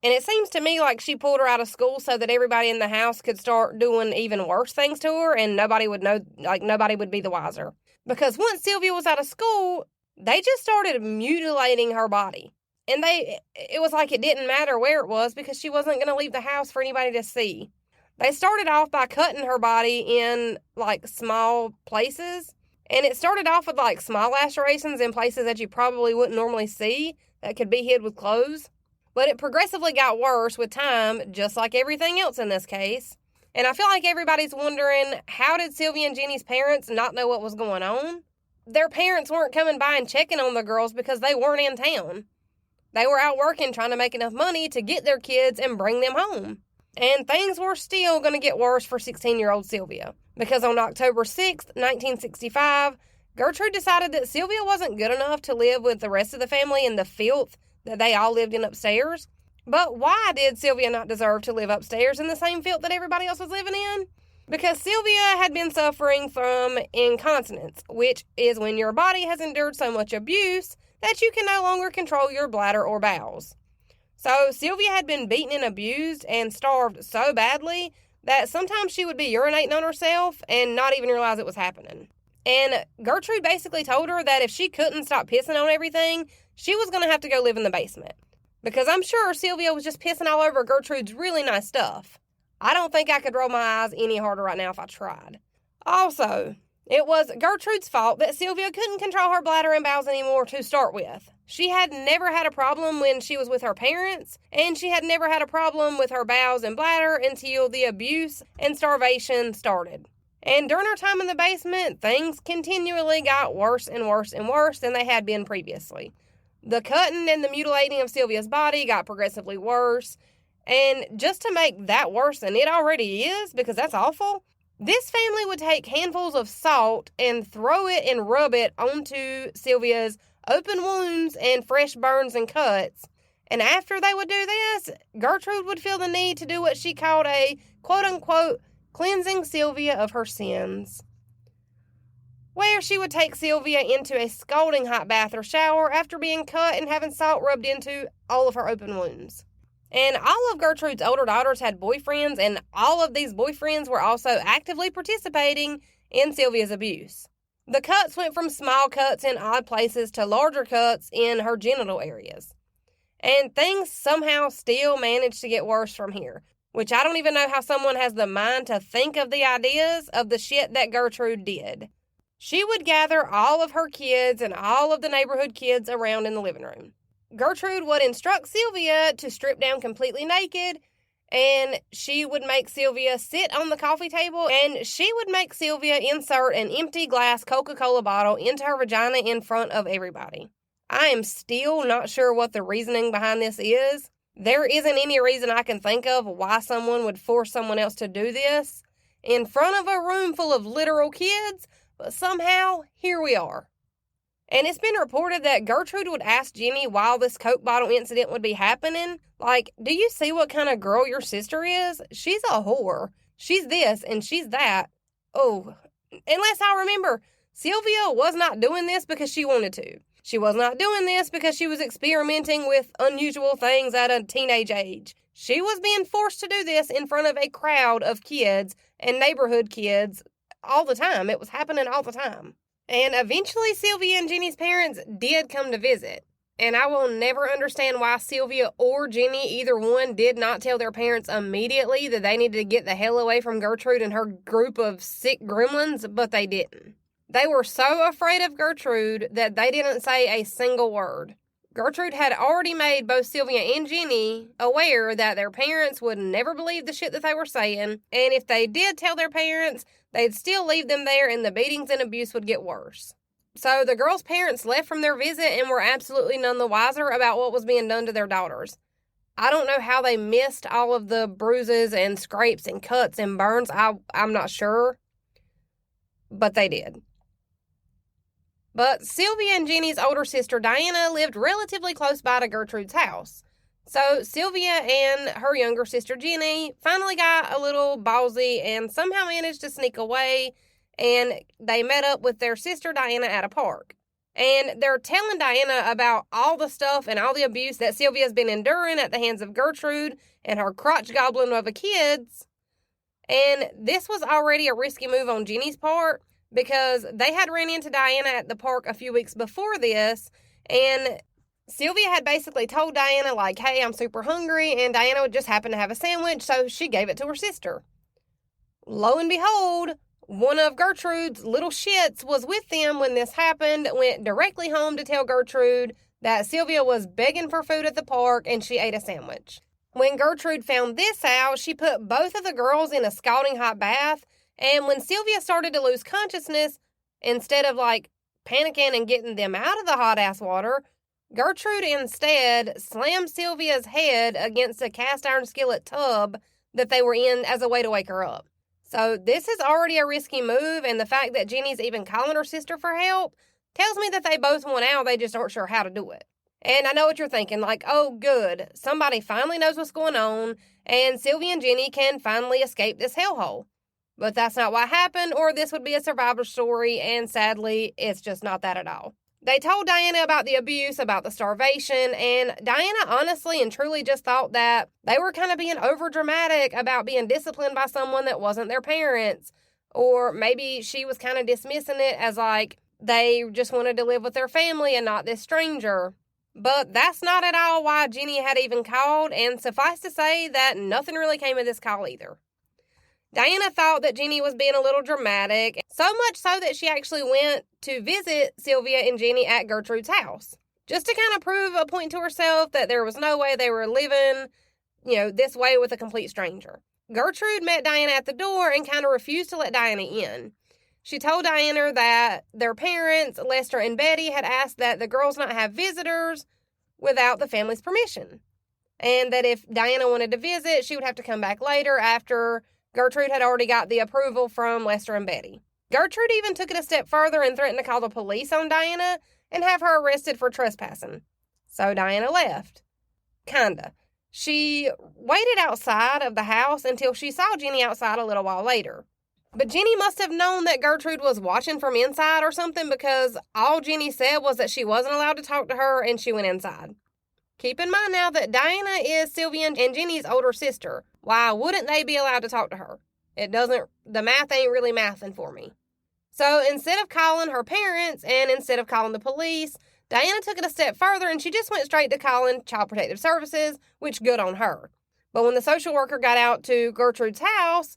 And it seems to me like she pulled her out of school so that everybody in the house could start doing even worse things to her and nobody would know, nobody would be the wiser. Because once Sylvia was out of school, they just started mutilating her body. And it was like it didn't matter where it was because she wasn't going to leave the house for anybody to see. They started off by cutting her body in small places. And it started off with small lacerations in places that you probably wouldn't normally see that could be hid with clothes. But it progressively got worse with time, just like everything else in this case. And I feel like everybody's wondering, how did Sylvia and Jenny's parents not know what was going on? Their parents weren't coming by and checking on the girls because they weren't in town. They were out working, trying to make enough money to get their kids and bring them home. And things were still going to get worse for 16-year-old Sylvia, because on October 6th, 1965, Gertrude decided that Sylvia wasn't good enough to live with the rest of the family in the filth that they all lived in upstairs. But why did Sylvia not deserve to live upstairs in the same filth that everybody else was living in? Because Sylvia had been suffering from incontinence, which is when your body has endured so much abuse that you can no longer control your bladder or bowels. So Sylvia had been beaten and abused and starved so badly that sometimes she would be urinating on herself and not even realize it was happening. And Gertrude basically told her that if she couldn't stop pissing on everything, she was going to have to go live in the basement. Because I'm sure Sylvia was just pissing all over Gertrude's really nice stuff. I don't think I could roll my eyes any harder right now if I tried. Also, it was Gertrude's fault that Sylvia couldn't control her bladder and bowels anymore to start with. She had never had a problem when she was with her parents, and she had never had a problem with her bowels and bladder until the abuse and starvation started. And during her time in the basement, things continually got worse and worse and worse than they had been previously. The cutting and the mutilating of Sylvia's body got progressively worse. And just to make that worse than it already is, because that's awful, this family would take handfuls of salt and throw it and rub it onto Sylvia's open wounds and fresh burns and cuts. And after they would do this, Gertrude would feel the need to do what she called a quote-unquote cleansing Sylvia of her sins, where she would take Sylvia into a scalding hot bath or shower after being cut and having salt rubbed into all of her open wounds. And all of Gertrude's older daughters had boyfriends, and all of these boyfriends were also actively participating in Sylvia's abuse. The cuts went from small cuts in odd places to larger cuts in her genital areas. And things somehow still managed to get worse from here, which I don't even know how someone has the mind to think of the ideas of the shit that Gertrude did. She would gather all of her kids and all of the neighborhood kids around in the living room. Gertrude would instruct Sylvia to strip down completely naked, and she would make Sylvia sit on the coffee table, and she would make Sylvia insert an empty glass Coca-Cola bottle into her vagina in front of everybody. I am still not sure what the reasoning behind this is. There isn't any reason I can think of why someone would force someone else to do this in front of a room full of literal kids, but somehow, here we are. And it's been reported that Gertrude would ask Jenny while this Coke bottle incident would be happening, like, do you see what kind of girl your sister is? She's a whore. She's this and she's that. Oh, unless I remember, Sylvia was not doing this because she wanted to. She was not doing this because she was experimenting with unusual things at a teenage age. She was being forced to do this in front of a crowd of kids and neighborhood kids all the time. It was happening all the time. And eventually Sylvia and Jenny's parents did come to visit. And I will never understand why Sylvia or Jenny, either one, did not tell their parents immediately that they needed to get the hell away from Gertrude and her group of sick gremlins, but they didn't. They were so afraid of Gertrude that they didn't say a single word. Gertrude had already made both Sylvia and Jenny aware that their parents would never believe the shit that they were saying, and if they did tell their parents, they'd still leave them there and the beatings and abuse would get worse. So the girls' parents left from their visit and were absolutely none the wiser about what was being done to their daughters. I don't know how they missed all of the bruises and scrapes and cuts and burns. I'm not sure, but they did. But Sylvia and Jenny's older sister, Diana, lived relatively close by to Gertrude's house. So Sylvia and her younger sister, Jenny, finally got a little ballsy and somehow managed to sneak away, and they met up with their sister, Diana, at a park. And they're telling Diana about all the stuff and all the abuse that Sylvia's been enduring at the hands of Gertrude and her crotch goblin of a kids. And this was already a risky move on Jenny's part, because they had ran into Diana at the park a few weeks before this, and Sylvia had basically told Diana, like, hey, I'm super hungry, and Diana would just happen to have a sandwich, so she gave it to her sister. Lo and behold, one of Gertrude's little shits was with them when this happened, went directly home to tell Gertrude that Sylvia was begging for food at the park, and she ate a sandwich. When Gertrude found this out, she put both of the girls in a scalding hot bath, and when Sylvia started to lose consciousness, instead of panicking and getting them out of the hot-ass water, Gertrude instead slammed Sylvia's head against a cast iron skillet tub that they were in as a way to wake her up. So this is already a risky move, and the fact that Jenny's even calling her sister for help tells me that they both want out, they just aren't sure how to do it. And I know what you're thinking, oh good, somebody finally knows what's going on, and Sylvia and Jenny can finally escape this hellhole. But that's not what happened, or this would be a survivor story, and sadly, it's just not that at all. They told Diana about the abuse, about the starvation, and Diana honestly and truly just thought that they were kind of being overdramatic about being disciplined by someone that wasn't their parents, or maybe she was kind of dismissing it as they just wanted to live with their family and not this stranger. But that's not at all why Jenny had even called, and suffice to say that nothing really came of this call either. Diana thought that Jenny was being a little dramatic, so much so that she actually went to visit Sylvia and Jenny at Gertrude's house, just to kind of prove a point to herself that there was no way they were living, this way with a complete stranger. Gertrude met Diana at the door and kind of refused to let Diana in. She told Diana that their parents, Lester and Betty, had asked that the girls not have visitors without the family's permission, and that if Diana wanted to visit, she would have to come back later after Gertrude had already got the approval from Lester and Betty. Gertrude even took it a step further and threatened to call the police on Diana and have her arrested for trespassing. So Diana left. Kinda. She waited outside of the house until she saw Jenny outside a little while later. But Jenny must have known that Gertrude was watching from inside or something, because all Jenny said was that she wasn't allowed to talk to her and she went inside. Keep in mind now that Diana is Sylvia and Jenny's older sister. Why wouldn't they be allowed to talk to her? The math ain't really mathing for me. So instead of calling her parents and instead of calling the police, Diana took it a step further and she just went straight to calling Child Protective Services, which good on her. But when the social worker got out to Gertrude's house,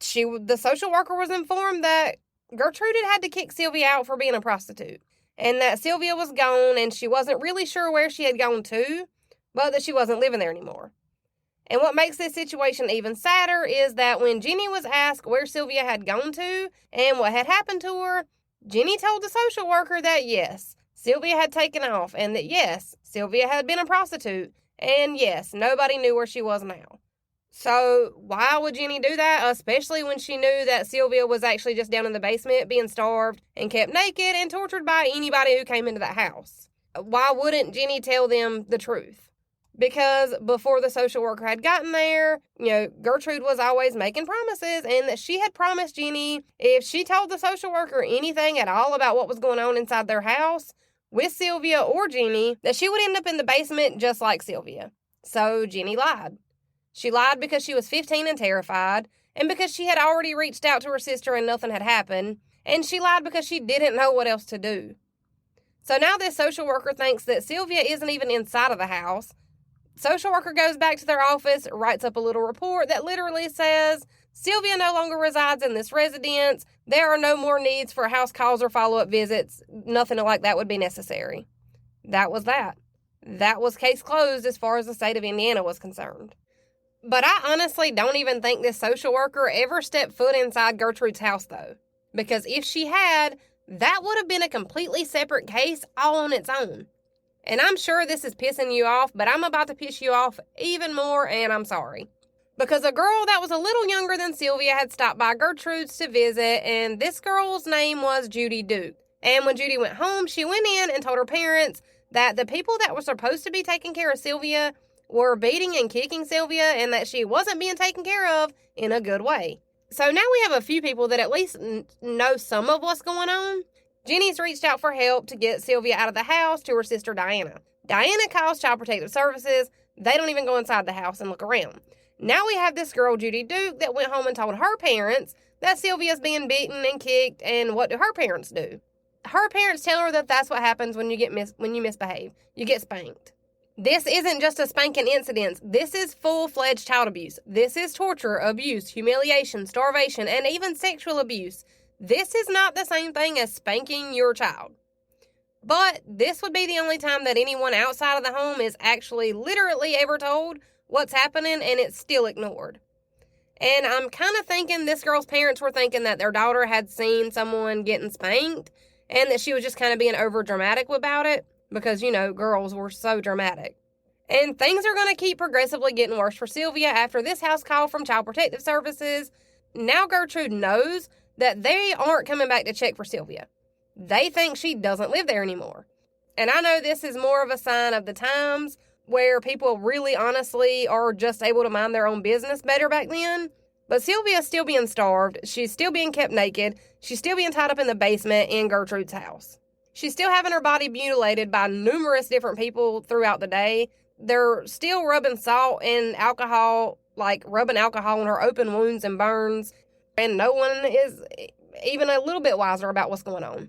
the social worker was informed that Gertrude had to kick Sylvia out for being a prostitute, and that Sylvia was gone and she wasn't really sure where she had gone to, but that she wasn't living there anymore. And what makes this situation even sadder is that when Jenny was asked where Sylvia had gone to and what had happened to her, Jenny told the social worker that yes, Sylvia had taken off, and that yes, Sylvia had been a prostitute, and yes, nobody knew where she was now. So why would Jenny do that, especially when she knew that Sylvia was actually just down in the basement being starved and kept naked and tortured by anybody who came into that house? Why wouldn't Jenny tell them the truth? Because before the social worker had gotten there, Gertrude was always making promises, and that she had promised Jenny if she told the social worker anything at all about what was going on inside their house with Sylvia or Jenny, that she would end up in the basement just like Sylvia. So Jenny lied. She lied because she was 15 and terrified, and because she had already reached out to her sister and nothing had happened, and she lied because she didn't know what else to do. So now this social worker thinks that Sylvia isn't even inside of the house. Social worker goes back to their office, writes up a little report that literally says, Sylvia no longer resides in this residence. There are no more needs for house calls or follow-up visits. Nothing like that would be necessary. That was that. That was case closed as far as the state of Indiana was concerned. But I honestly don't even think this social worker ever stepped foot inside Gertrude's house, though. Because if she had, that would have been a completely separate case all on its own. And I'm sure this is pissing you off, but I'm about to piss you off even more, and I'm sorry. Because a girl that was a little younger than Sylvia had stopped by Gertrude's to visit, and this girl's name was Judy Duke. And when Judy went home, she went in and told her parents that the people that were supposed to be taking care of Sylvia were beating and kicking Sylvia, and that she wasn't being taken care of in a good way. So now we have a few people that at least know some of what's going on. Jenny's reached out for help to get Sylvia out of the house to her sister Diana. Diana calls Child Protective Services. They don't even go inside the house and look around. Now we have this girl, Judy Duke, that went home and told her parents that Sylvia's being beaten and kicked, and what do her parents do? Her parents tell her that that's what happens when you misbehave. You get spanked. This isn't just a spanking incident. This is full-fledged child abuse. This is torture, abuse, humiliation, starvation, and even sexual abuse. This is not the same thing as spanking your child. But this would be the only time that anyone outside of the home is actually literally ever told what's happening, and it's still ignored. And I'm kind of thinking this girl's parents were thinking that their daughter had seen someone getting spanked and that she was just kind of being over dramatic about it because, girls were so dramatic. And things are going to keep progressively getting worse for Sylvia after this house call from Child Protective Services. Now Gertrude knows that they aren't coming back to check for Sylvia. They think she doesn't live there anymore. And I know this is more of a sign of the times where people really honestly are just able to mind their own business better back then. But Sylvia's still being starved. She's still being kept naked. She's still being tied up in the basement in Gertrude's house. She's still having her body mutilated by numerous different people throughout the day. They're still rubbing salt and alcohol, like rubbing alcohol on her open wounds and burns. And no one is even a little bit wiser about what's going on.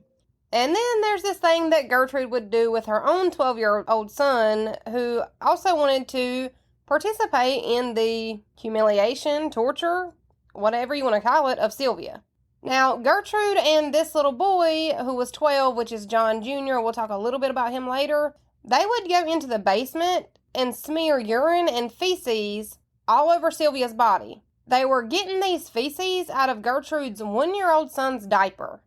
And then there's this thing that Gertrude would do with her own 12-year-old son, who also wanted to participate in the humiliation, torture, whatever you want to call it, of Sylvia. Now, Gertrude and this little boy, who was 12, which is John Jr., we'll talk a little bit about him later, they would go into the basement and smear urine and feces all over Sylvia's body. They were getting these feces out of Gertrude's 1-year-old son's diaper.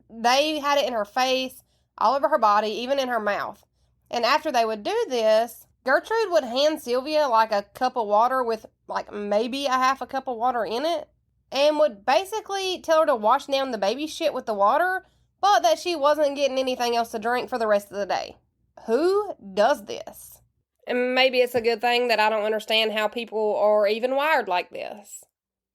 They had it in her face, all over her body, even in her mouth. And after they would do this, Gertrude would hand Sylvia like a cup of water with like maybe a half a cup of water in it, and would basically tell her to wash down the baby shit with the water, but that she wasn't getting anything else to drink for the rest of the day. Who does this? And maybe it's a good thing that I don't understand how people are even wired like this.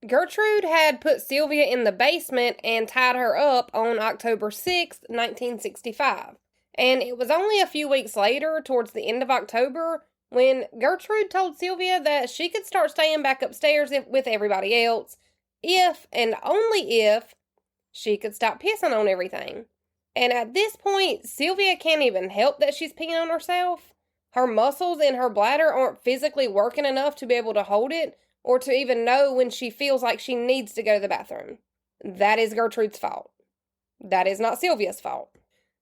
Gertrude had put Sylvia in the basement and tied her up on October 6, 1965. And it was only a few weeks later, towards the end of October, when Gertrude told Sylvia that she could start staying back upstairs with everybody else, if and only if she could stop pissing on everything. And at this point, Sylvia can't even help that she's peeing on herself. Her muscles in her bladder aren't physically working enough to be able to hold it, or to even know when she feels like she needs to go to the bathroom. That is Gertrude's fault. That is not Sylvia's fault.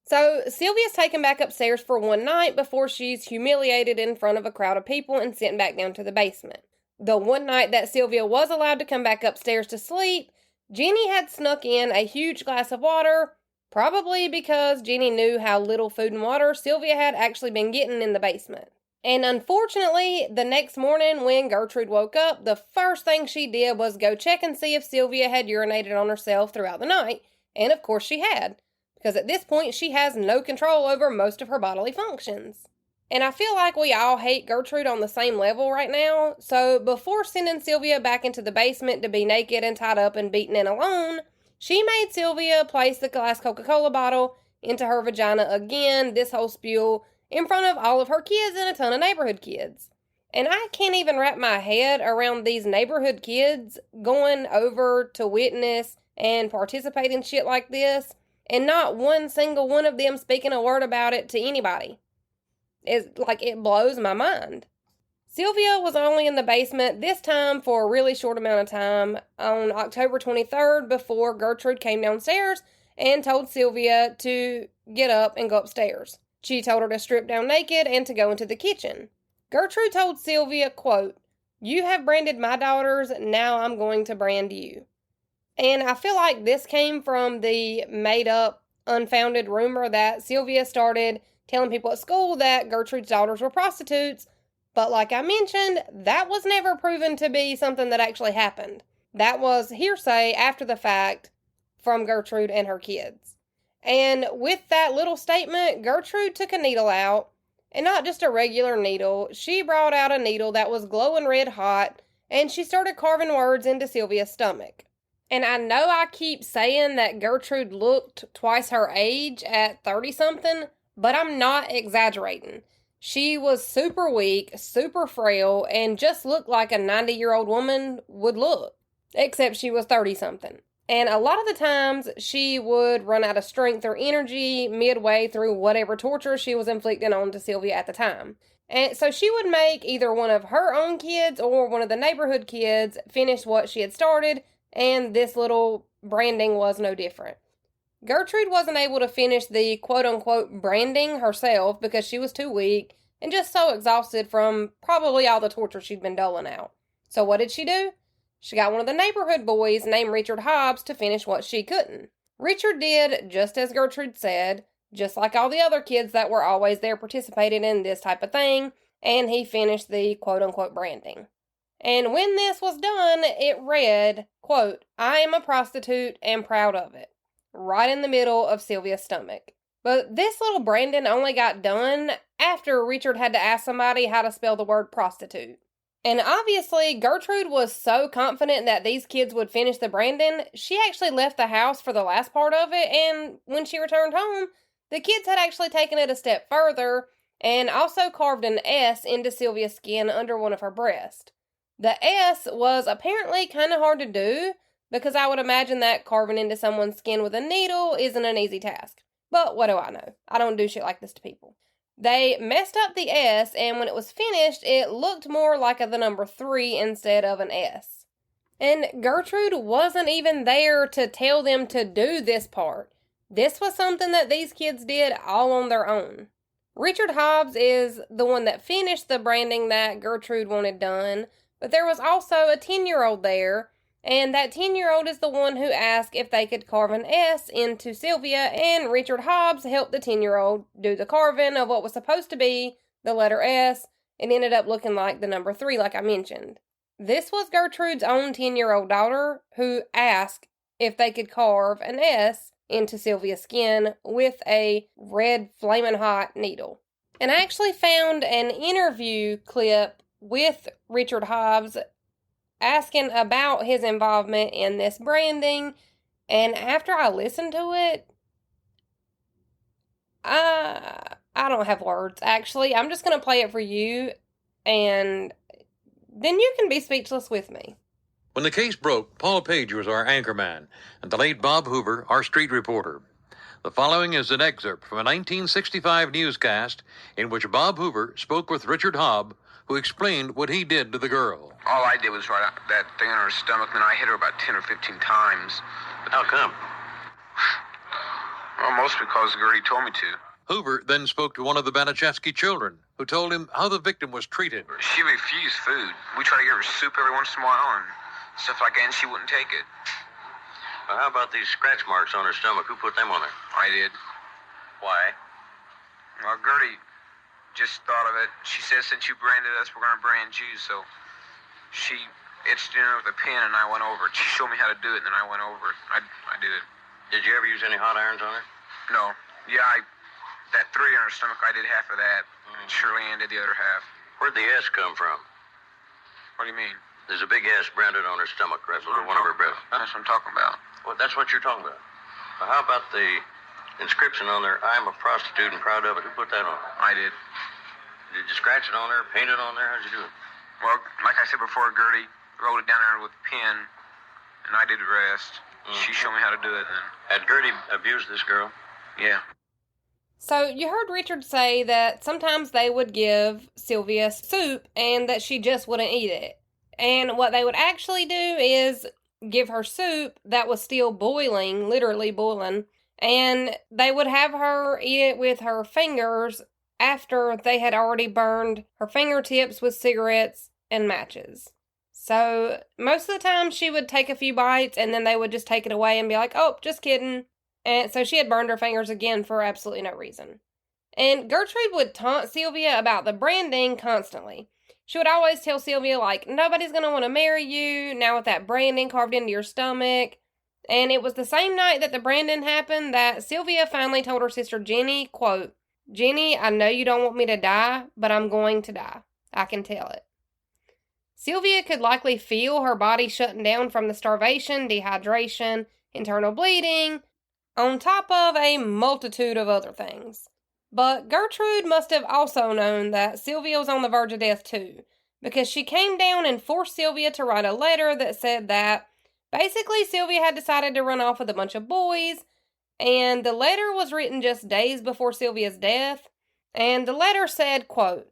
So Sylvia's taken back upstairs for one night before she's humiliated in front of a crowd of people and sent back down to the basement. The one night that Sylvia was allowed to come back upstairs to sleep, Jenny had snuck in a huge glass of water, probably because Jenny knew how little food and water Sylvia had actually been getting in the basement. And unfortunately, the next morning when Gertrude woke up, the first thing she did was go check and see if Sylvia had urinated on herself throughout the night. And of course she had, because at this point she has no control over most of her bodily functions. And I feel like we all hate Gertrude on the same level right now, so before sending Sylvia back into the basement to be naked and tied up and beaten and alone, she made Sylvia place the glass Coca-Cola bottle into her vagina again, this whole spiel, in front of all of her kids and a ton of neighborhood kids. And I can't even wrap my head around these neighborhood kids going over to witness and participate in shit like this, and not one single one of them speaking a word about it to anybody. It blows my mind. Sylvia was only in the basement, this time for a really short amount of time, on October 23rd, before Gertrude came downstairs and told Sylvia to get up and go upstairs. She told her to strip down naked and to go into the kitchen. Gertrude told Sylvia, quote, "You have branded my daughters, now I'm going to brand you." And I feel like this came from the made-up, unfounded rumor that Sylvia started telling people at school that Gertrude's daughters were prostitutes, but like I mentioned, that was never proven to be something that actually happened. That was hearsay after the fact from Gertrude and her kids. And with that little statement, Gertrude took a needle out, and not just a regular needle. She brought out a needle that was glowing red hot, and she started carving words into Sylvia's stomach. And I know I keep saying that Gertrude looked twice her age at 30-something, but I'm not exaggerating. She was super weak, super frail, and just looked like a 90-year-old woman would look, except she was 30-something. And a lot of the times, she would run out of strength or energy midway through whatever torture she was inflicting onto Sylvia at the time. And so she would make either one of her own kids or one of the neighborhood kids finish what she had started, and this little branding was no different. Gertrude wasn't able to finish the quote-unquote branding herself because she was too weak and just so exhausted from probably all the torture she'd been doling out. So what did she do? She got one of the neighborhood boys named Richard Hobbs to finish what she couldn't. Richard did just as Gertrude said, just like all the other kids that were always there participating in this type of thing, and he finished the quote-unquote branding. And when this was done, it read, quote, "I am a prostitute and proud of it," right in the middle of Sylvia's stomach. But this little branding only got done after Richard had to ask somebody how to spell the word prostitute. And obviously, Gertrude was so confident that these kids would finish the branding, she actually left the house for the last part of it, and when she returned home, the kids had actually taken it a step further and also carved an S into Sylvia's skin under one of her breasts. The S was apparently kind of hard to do, because I would imagine that carving into someone's skin with a needle isn't an easy task. But what do I know? I don't do shit like this to people. They messed up the S, and when it was finished, it looked more like the number 3 instead of an S. And Gertrude wasn't even there to tell them to do this part. This was something that these kids did all on their own. Richard Hobbs is the one that finished the branding that Gertrude wanted done, but there was also a 10-year-old there, and that 10-year-old is the one who asked if they could carve an S into Sylvia, and Richard Hobbs helped the 10-year-old do the carving of what was supposed to be the letter S, and ended up looking like the number 3, like I mentioned. This was Gertrude's own 10-year-old daughter who asked if they could carve an S into Sylvia's skin with a red flaming hot needle. And I actually found an interview clip with Richard Hobbs asking about his involvement in this branding, and after I listened to it, I don't have words, actually. I'm just going to play it for you, and then you can be speechless with me. When the case broke, Paul Page was our anchorman, and the late Bob Hoover, our street reporter. The following is an excerpt from a 1965 newscast in which Bob Hoover spoke with Richard Hobbs, who explained what he did to the girl. All I did was write out that thing on her stomach, and then I hit her about 10 or 15 times. How come? Well, mostly because Gertie told me to. Hoover then spoke to one of the Bansizewski children, who told him how the victim was treated. She refused food. We tried to give her soup every once in a while and stuff like that, and she wouldn't take it. Well, how about these scratch marks on her stomach? Who put them on her? I did. Why? Well, Gertie just thought of it. She said, since you branded us, we're going to brand you. So she etched it in with a pen, and I went over it. She showed me how to do it, and then I went over it. I did it. Did you ever use any hot irons on her? No. Yeah, that 3 on her stomach, I did half of that. And Shirley Ann did the other half. Where'd the S come from? What do you mean? There's a big S branded on her stomach, right over one of her breasts. That's what I'm talking about. Well, that's what you're talking about. Well, how about the inscription on there, "I'm a prostitute and proud of it"? Who put that on? I did. Did you scratch it on there, paint it on there? How'd you do it? Well, like I said before, Gertie wrote it down there with a pen, and I did the rest. She showed me how to do it then. Had Gertie abused this girl? Yeah. So you heard Richard say that sometimes they would give Sylvia soup and that she just wouldn't eat it. And what they would actually do is give her soup that was still boiling, literally boiling, and they would have her eat it with her fingers after they had already burned her fingertips with cigarettes and matches. So most of the time she would take a few bites and then they would just take it away and be like, "Oh, just kidding." And so she had burned her fingers again for absolutely no reason. And Gertrude would taunt Sylvia about the branding constantly. She would always tell Sylvia, like, nobody's going to want to marry you now with that branding carved into your stomach. And it was the same night that the branding happened that Sylvia finally told her sister Jenny, quote, "Jenny, I know you don't want me to die, but I'm going to die. I can tell it." Sylvia could likely feel her body shutting down from the starvation, dehydration, internal bleeding, on top of a multitude of other things. But Gertrude must have also known that Sylvia was on the verge of death too, because she came down and forced Sylvia to write a letter that said that basically Sylvia had decided to run off with a bunch of boys, and the letter was written just days before Sylvia's death, and the letter said, quote,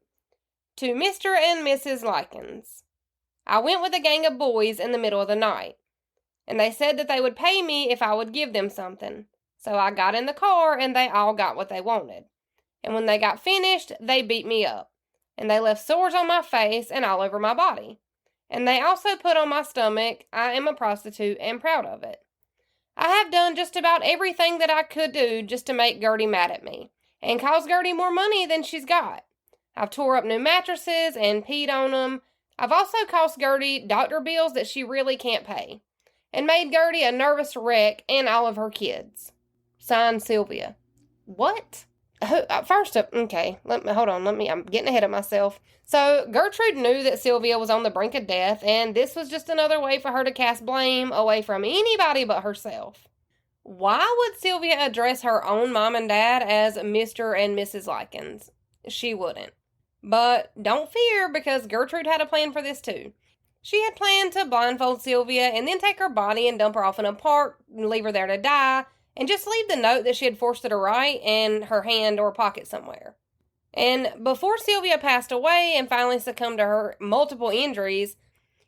"To Mr. and Mrs. Likens, I went with a gang of boys in the middle of the night, and they said that they would pay me if I would give them something. So I got in the car and they all got what they wanted. And when they got finished, they beat me up. And they left sores on my face and all over my body. And they also put on my stomach, "I am a prostitute and proud of it." I have done just about everything that I could do just to make Gertie mad at me and cause Gertie more money than she's got. I've tore up new mattresses and peed on them. I've also cost Gertie doctor bills that she really can't pay and made Gertie a nervous wreck and all of her kids. Signed, Sylvia. What? First up, okay, I'm getting ahead of myself. So, Gertrude knew that Sylvia was on the brink of death, and this was just another way for her to cast blame away from anybody but herself. Why would Sylvia address her own mom and dad as Mr. and Mrs. Likens? She wouldn't. But don't fear, because Gertrude had a plan for this too. She had planned to blindfold Sylvia and then take her body and dump her off in a park and leave her there to die, and just leave the note that she had forced her to write in her hand or pocket somewhere. And before Sylvia passed away and finally succumbed to her multiple injuries,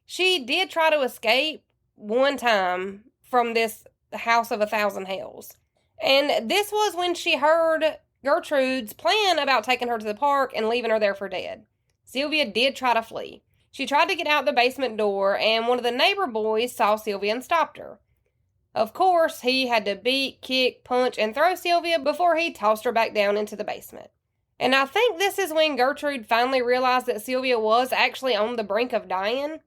she did try to escape one time from this house of 1,000 hells. And this was when she heard Gertrude's plan about taking her to the park and leaving her there for dead. Sylvia did try to flee. She tried to get out the basement door, and one of the neighbor boys saw Sylvia and stopped her. Of course, he had to beat, kick, punch, and throw Sylvia before he tossed her back down into the basement. And I think this is when Gertrude finally realized that Sylvia was actually on the brink of dying.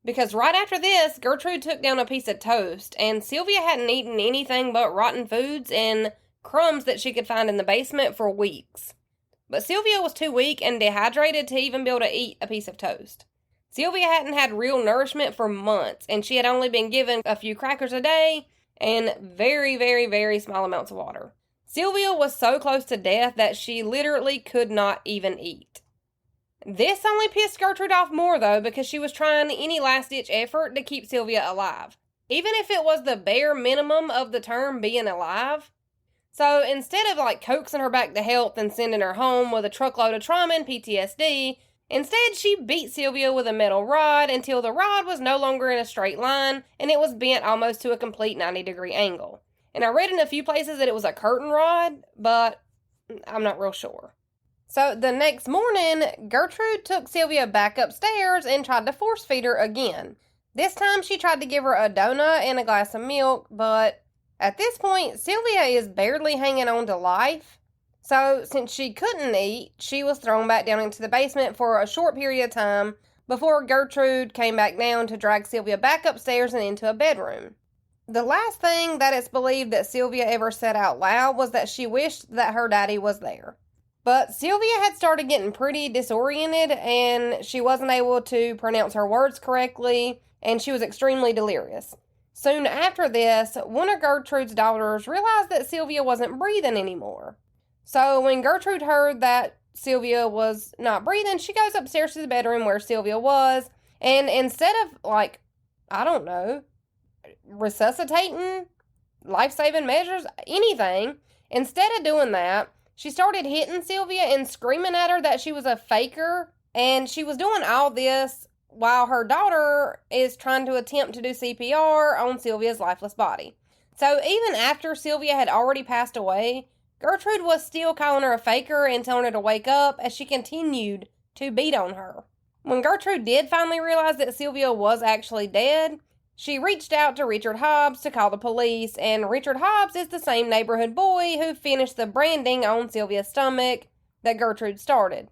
Because right after this, Gertrude took down a piece of toast, and Sylvia hadn't eaten anything but rotten foods and crumbs that she could find in the basement for weeks. But Sylvia was too weak and dehydrated to even be able to eat a piece of toast. Sylvia hadn't had real nourishment for months, and she had only been given a few crackers a day and very, very, very small amounts of water. Sylvia was so close to death that she literally could not even eat. This only pissed Gertrude off more, though, because she was trying any last-ditch effort to keep Sylvia alive, even if it was the bare minimum of the term being alive. So instead of coaxing her back to health and sending her home with a truckload of trauma and PTSD, instead she beat Sylvia with a metal rod until the rod was no longer in a straight line and it was bent almost to a complete 90-degree angle. And I read in a few places that it was a curtain rod, but I'm not real sure. So the next morning, Gertrude took Sylvia back upstairs and tried to force feed her again. This time she tried to give her a donut and a glass of milk, but at this point, Sylvia is barely hanging on to life. So since she couldn't eat, she was thrown back down into the basement for a short period of time before Gertrude came back down to drag Sylvia back upstairs and into a bedroom. The last thing that it's believed that Sylvia ever said out loud was that she wished that her daddy was there. But Sylvia had started getting pretty disoriented, and she wasn't able to pronounce her words correctly, and she was extremely delirious. Soon after this, one of Gertrude's daughters realized that Sylvia wasn't breathing anymore. So when Gertrude heard that Sylvia was not breathing, she goes upstairs to the bedroom where Sylvia was, and instead of, resuscitating, life-saving measures, anything, instead of doing that, she started hitting Sylvia and screaming at her that she was a faker, and she was doing all this while her daughter is trying to attempt to do CPR on Sylvia's lifeless body. So even after Sylvia had already passed away, Gertrude was still calling her a faker and telling her to wake up as she continued to beat on her. When Gertrude did finally realize that Sylvia was actually dead, she reached out to Richard Hobbs to call the police, and Richard Hobbs is the same neighborhood boy who finished the branding on Sylvia's stomach that Gertrude started.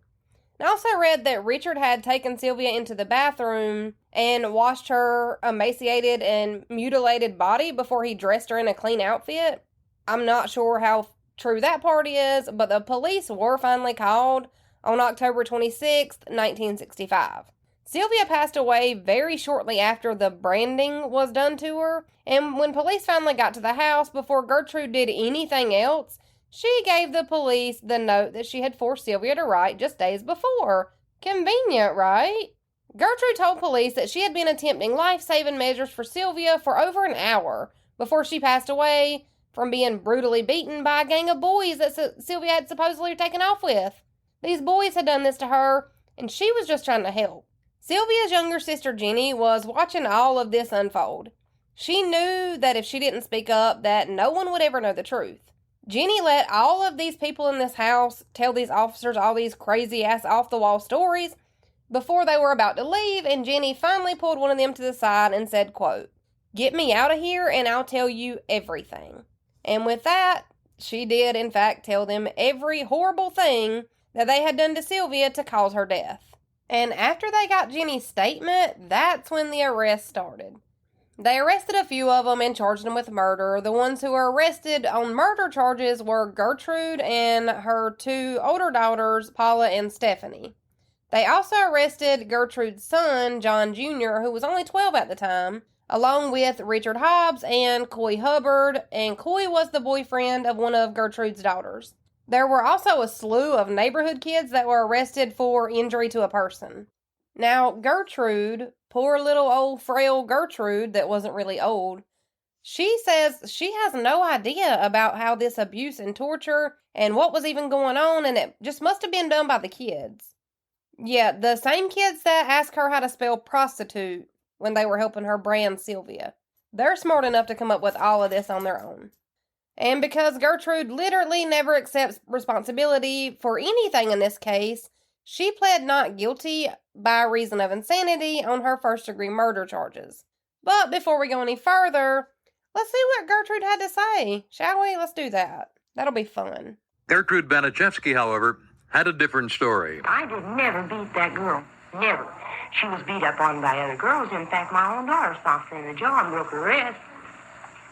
I also read that Richard had taken Sylvia into the bathroom and washed her emaciated and mutilated body before he dressed her in a clean outfit. I'm not sure how true that part is, but the police were finally called on October 26, 1965. Sylvia passed away very shortly after the branding was done to her, and when police finally got to the house, before Gertrude did anything else, she gave the police the note that she had forced Sylvia to write just days before. Convenient, right? Gertrude told police that she had been attempting life-saving measures for Sylvia for over an hour before she passed away from being brutally beaten by a gang of boys that Sylvia had supposedly taken off with. These boys had done this to her, and she was just trying to help. Sylvia's younger sister Jenny was watching all of this unfold. She knew that if she didn't speak up, that no one would ever know the truth. Jenny let all of these people in this house tell these officers all these crazy-ass off-the-wall stories before they were about to leave, and Jenny finally pulled one of them to the side and said, quote, "Get me out of here and I'll tell you everything." And with that, she did, in fact, tell them every horrible thing that they had done to Sylvia to cause her death. And after they got Jenny's statement, that's when the arrest started. They arrested a few of them and charged them with murder. The ones who were arrested on murder charges were Gertrude and her two older daughters, Paula and Stephanie. They also arrested Gertrude's son, John Jr., who was only 12 at the time, along with Richard Hobbs and Coy Hubbard, and Coy was the boyfriend of one of Gertrude's daughters. There were also a slew of neighborhood kids that were arrested for injury to a person. Now, Gertrude, poor little old frail Gertrude that wasn't really old, she says she has no idea about how this abuse and torture and what was even going on, and it just must have been done by the kids. Yeah, the same kids that asked her how to spell prostitute when they were helping her brand Sylvia. They're smart enough to come up with all of this on their own. And because Gertrude literally never accepts responsibility for anything in this case, she pled not guilty by reason of insanity on her first-degree murder charges. But before we go any further, let's see what Gertrude had to say, shall we? Let's do that. That'll be fun. Gertrude Bansizewski, however, had a different story. I did never beat that girl. Never. She was beat up on by other girls. In fact, my own daughter stopped her in the jaw and broke her wrist.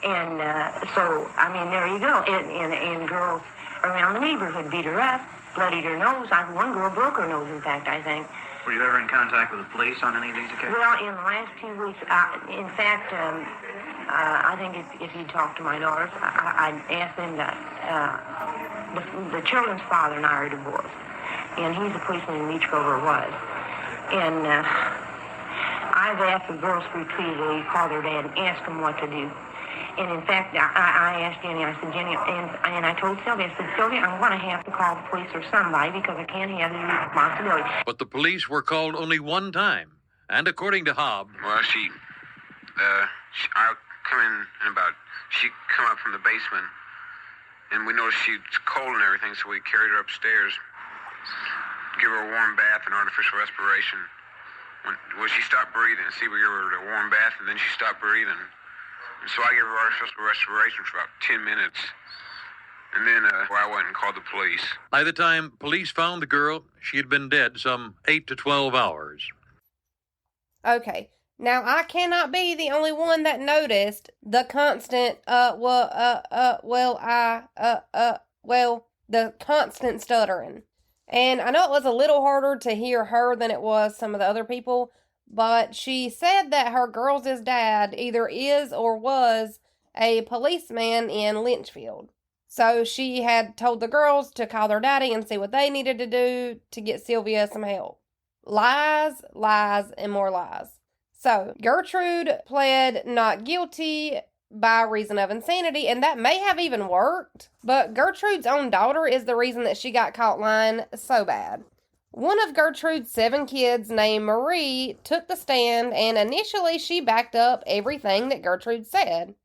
And so, I mean, there you go. And girls around the neighborhood beat her up, bloodied her nose. One girl broke her nose, in fact, I think. Were you ever in contact with the police on any of these occasions? Well, in the last few weeks, in fact, I think if you talk to my daughters, I'd ask them that the children's father and I are divorced. And he's a policeman in Beach Grove, or was. And I've asked the girls repeatedly, call their dad and ask them what to do. And in fact, I asked Jenny, I said, Jenny, and I told Sylvia, I said, Sylvia, I'm going to have to call the police or somebody because I can't have any responsibility. But the police were called only one time. And according to Hobb, Well, I come in and she come up from the basement, and we noticed she's cold and everything, so we carried her upstairs, give her a warm bath and artificial respiration. When she stopped breathing, we gave her a warm bath, and then she stopped breathing. And so I gave her artificial respiration for about 10 minutes. And then I went and called the police. by the time police found the girl, she had been dead some 8 to 12 hours. Okay, now I cannot be the only one that noticed the constant, the constant stuttering. And I know it was a little harder to hear her than it was some of the other people, but she said that her girls' dad either is or was a policeman in Lynchfield. So she had told the girls to call their daddy and see what they needed to do to get Sylvia some help. Lies, lies, and more lies. So Gertrude pled not guilty by reason of insanity, and that may have even worked, but Gertrude's own daughter is the reason that she got caught lying so bad. One of Gertrude's 7 kids, named Marie, took the stand, and initially she backed up everything that Gertrude said.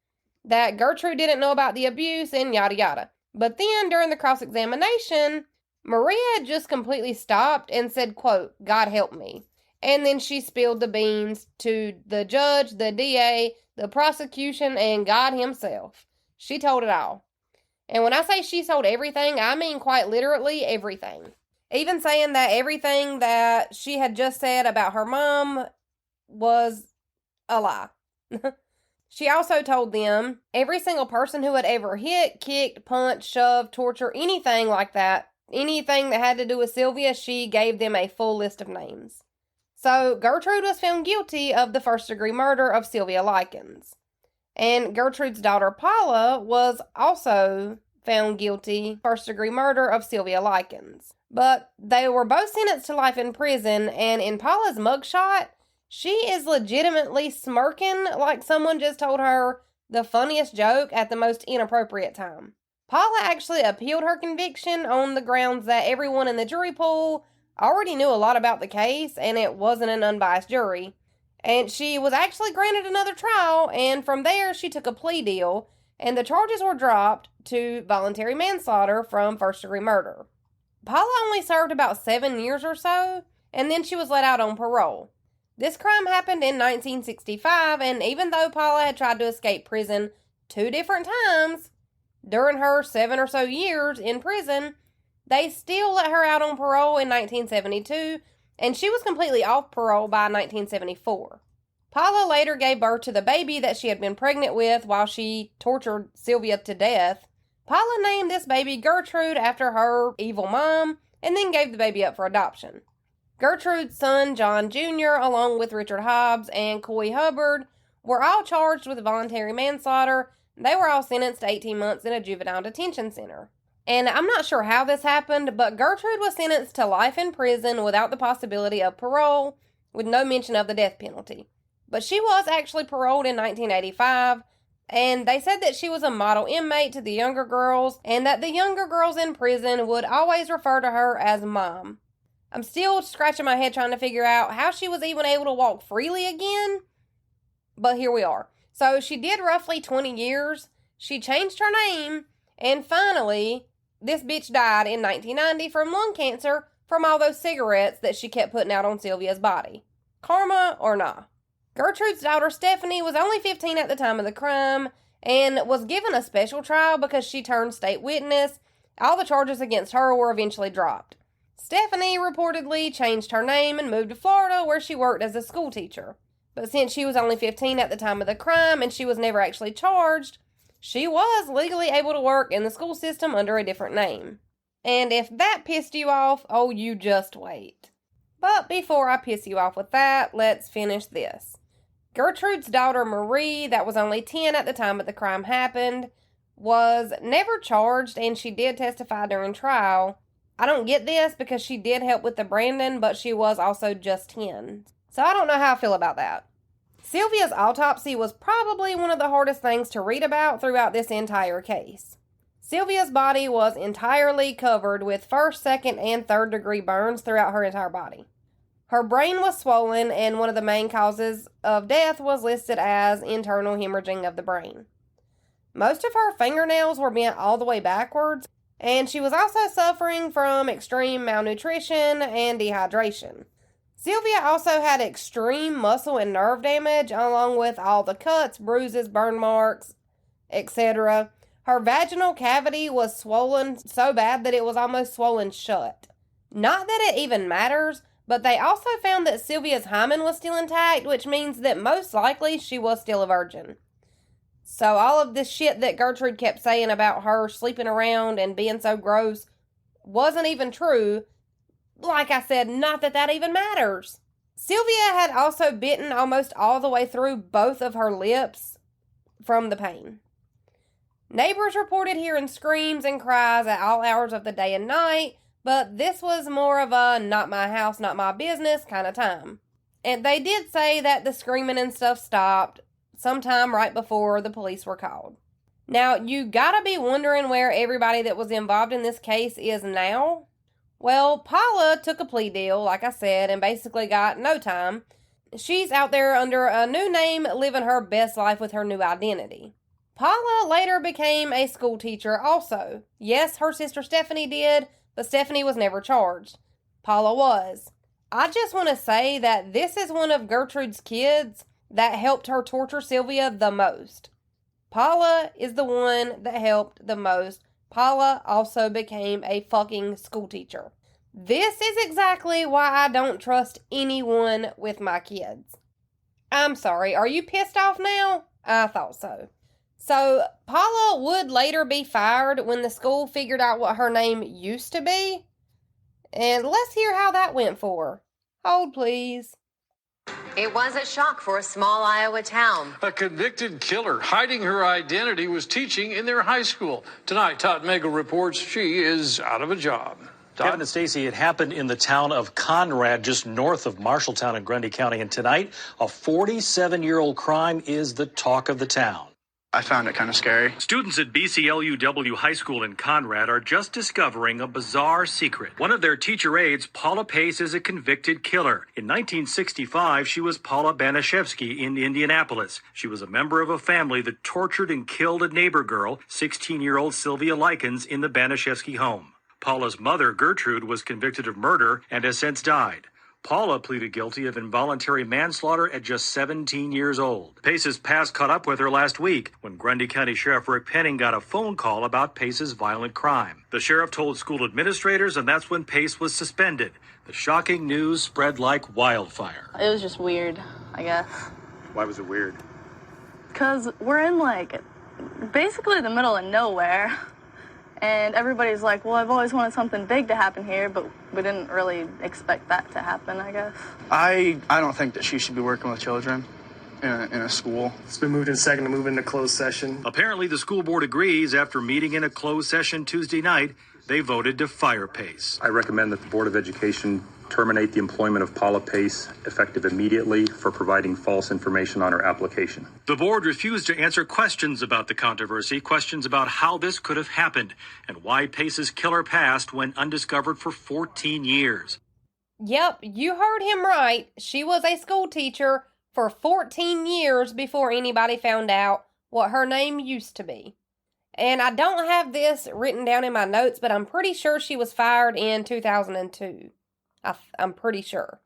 That Gertrude didn't know about the abuse and yada yada. But then, during the cross-examination, Maria had just completely stopped and said, quote, "God help me." And then she spilled the beans to the judge, the DA, the prosecution, and God himself. She told it all. And when I say she told everything, I mean quite literally everything. Even saying that everything that she had just said about her mom was a lie. She also told them every single person who had ever hit, kicked, punched, shoved, tortured, anything like that, anything that had to do with Sylvia, she gave them a full list of names. So Gertrude was found guilty of the first-degree murder of Sylvia Likens. And Gertrude's daughter Paula was also found guilty first-degree murder of Sylvia Likens. But they were both sentenced to life in prison, and in Paula's mugshot, she is legitimately smirking like someone just told her the funniest joke at the most inappropriate time. Paula actually appealed her conviction on the grounds that everyone in the jury pool already knew a lot about the case, and it wasn't an unbiased jury. And she was actually granted another trial, and from there she took a plea deal, and the charges were dropped to voluntary manslaughter from first-degree murder. Paula only served about 7 years or so, and then she was let out on parole. This crime happened in 1965, and even though Paula had tried to escape prison 2 different times during her 7 or so years in prison, they still let her out on parole in 1972, and she was completely off parole by 1974. Paula later gave birth to the baby that she had been pregnant with while she tortured Sylvia to death. Paula named this baby Gertrude after her evil mom, and then gave the baby up for adoption. Gertrude's son, John Jr., along with Richard Hobbs and Coy Hubbard, were all charged with voluntary manslaughter. They were all sentenced to 18 months in a juvenile detention center. And I'm not sure how this happened, but Gertrude was sentenced to life in prison without the possibility of parole, with no mention of the death penalty. But she was actually paroled in 1985, and they said that she was a model inmate to the younger girls, and that the younger girls in prison would always refer to her as Mom. I'm still scratching my head trying to figure out how she was even able to walk freely again, but here we are. So she did roughly 20 years, she changed her name, and finally, this bitch died in 1990 from lung cancer from all those cigarettes that she kept putting out on Sylvia's body. Karma or nah? Gertrude's daughter Stephanie was only 15 at the time of the crime and was given a special trial because she turned state witness. All the charges against her were eventually dropped. Stephanie reportedly changed her name and moved to Florida, where she worked as a school teacher. But since she was only 15 at the time of the crime and she was never actually charged, she was legally able to work in the school system under a different name. And if that pissed you off, oh, you just wait. But before I piss you off with that, let's finish this. Gertrude's daughter Marie, that was only 10 at the time that the crime happened, was never charged, and she did testify during trial. I don't get this because she did help with the Brandon, but she was also just 10. So I don't know how I feel about that. Sylvia's autopsy was probably one of the hardest things to read about throughout this entire case. Sylvia's body was entirely covered with first, second, and third degree burns throughout her entire body. Her brain was swollen, and one of the main causes of death was listed as internal hemorrhaging of the brain. Most of her fingernails were bent all the way backwards, and she was also suffering from extreme malnutrition and dehydration. Sylvia also had extreme muscle and nerve damage, along with all the cuts, bruises, burn marks, etc. Her vaginal cavity was swollen so bad that it was almost swollen shut. Not that it even matters, but they also found that Sylvia's hymen was still intact, which means that most likely she was still a virgin. So all of this shit that Gertrude kept saying about her sleeping around and being so gross wasn't even true. Like I said, not that that even matters. Sylvia had also bitten almost all the way through both of her lips from the pain. Neighbors reported hearing screams and cries at all hours of the day and night, but this was more of a not my house, not my business kind of time. And they did say that the screaming and stuff stopped sometime right before the police were called. Now, you gotta be wondering where everybody that was involved in this case is now. Well, Paula took a plea deal, like I said, and basically got no time. She's out there under a new name, living her best life with her new identity. Paula later became a school teacher also. Yes, her sister Stephanie did, but Stephanie was never charged. Paula was. I just want to say that this is one of Gertrude's kids that helped her torture Sylvia the most. Paula is the one that helped the most. Paula also became a fucking school teacher. This is exactly why I don't trust anyone with my kids. I'm sorry, are you pissed off now? I thought so. So, Paula would later be fired when the school figured out what her name used to be. And let's hear how that went for her. Hold, please. It was a shock for a small Iowa town. A convicted killer hiding her identity was teaching in their high school. Tonight, Todd Magel reports she is out of a job. Todd? Kevin and Stacey, it happened in the town of Conrad, just north of Marshalltown in Grundy County. And tonight, a 47-year-old crime is the talk of the town. I found it kind of scary. Students at BCLUW High School in Conrad are just discovering a bizarre secret. One of their teacher aides, Paula Pace, is a convicted killer. In 1965, she was Paula Bansizewski in Indianapolis. She was a member of a family that tortured and killed a neighbor girl, 16-year-old Sylvia Likens, in the Bansizewski home. Paula's mother, Gertrude, was convicted of murder and has since died. Paula pleaded guilty of involuntary manslaughter at just 17 years old. Pace's past caught up with her last week when Grundy County Sheriff Rick Penning got a phone call about Pace's violent crime. The sheriff told school administrators, and that's when Pace was suspended. The shocking news spread like wildfire. It was just weird, I guess. Why was it weird? Because we're in, basically the middle of nowhere. And everybody's like, well, I've always wanted something big to happen here, but we didn't really expect that to happen, I guess. I don't think that she should be working with children in a school. It's been moved in second to move into closed session. Apparently, the school board agrees. After meeting in a closed session Tuesday night, they voted to fire Pace. I recommend that the Board of Education terminate the employment of Paula Pace effective immediately for providing false information on her application. The board refused to answer questions about the controversy, questions about how this could have happened and why Pace's killer passed went undiscovered for 14 years. Yep, you heard him right. She was a school teacher for 14 years before anybody found out what her name used to be. And I don't have this written down in my notes, but I'm pretty sure she was fired in 2002. I'm pretty sure.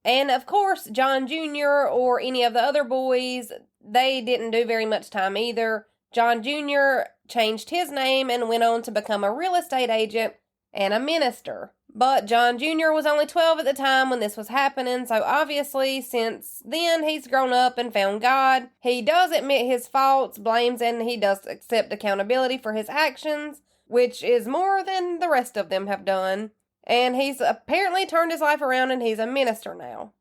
And of course, John Jr. or any of the other boys, they didn't do very much time either. John Jr. changed his name and went on to become a real estate agent and a minister. But John Jr. was only 12 at the time when this was happening, so obviously since then he's grown up and found God. He does admit his faults, blames, and he does accept accountability for his actions, which is more than the rest of them have done. And he's apparently turned his life around and he's a minister now.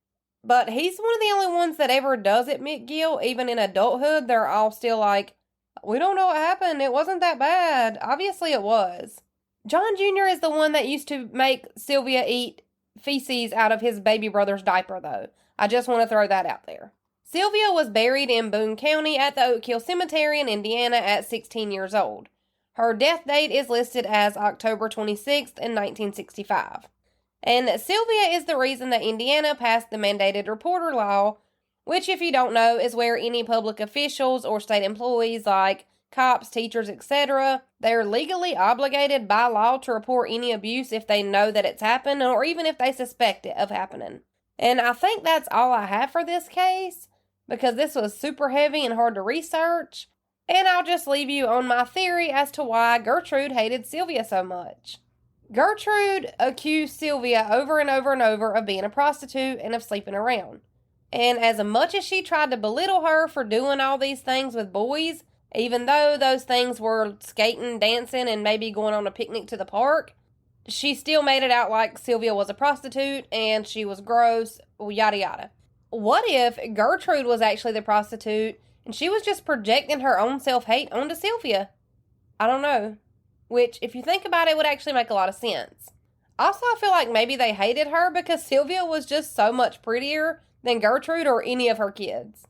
But he's one of the only ones that ever does admit guilt. Even in adulthood, they're all still like, we don't know what happened. It wasn't that bad. Obviously it was. John Jr. is the one that used to make Sylvia eat feces out of his baby brother's diaper, though. I just want to throw that out there. Sylvia was buried in Boone County at the Oak Hill Cemetery in Indiana at 16 years old. Her death date is listed as October 26th in 1965. And Sylvia is the reason that Indiana passed the mandated reporter law, which, if you don't know, is where any public officials or state employees like cops, teachers, etc., they're legally obligated by law to report any abuse if they know that it's happened or even if they suspect it of happening. And I think that's all I have for this case because this was super heavy and hard to research. And I'll just leave you on my theory as to why Gertrude hated Sylvia so much. Gertrude accused Sylvia over and over and over of being a prostitute and of sleeping around. And as much as she tried to belittle her for doing all these things with boys, even though those things were skating, dancing, and maybe going on a picnic to the park, she still made it out like Sylvia was a prostitute and she was gross, yada yada. What if Gertrude was actually the prostitute and she was just projecting her own self-hate onto Sylvia? I don't know. Which, if you think about it, would actually make a lot of sense. Also, I feel like maybe they hated her because Sylvia was just so much prettier than Gertrude or any of her kids.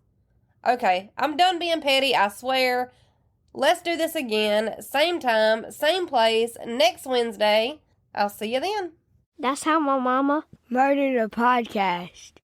Okay, I'm done being petty, I swear. Let's do this again. Same time, same place, next Wednesday. I'll see you then. That's how my mama murdered a podcast.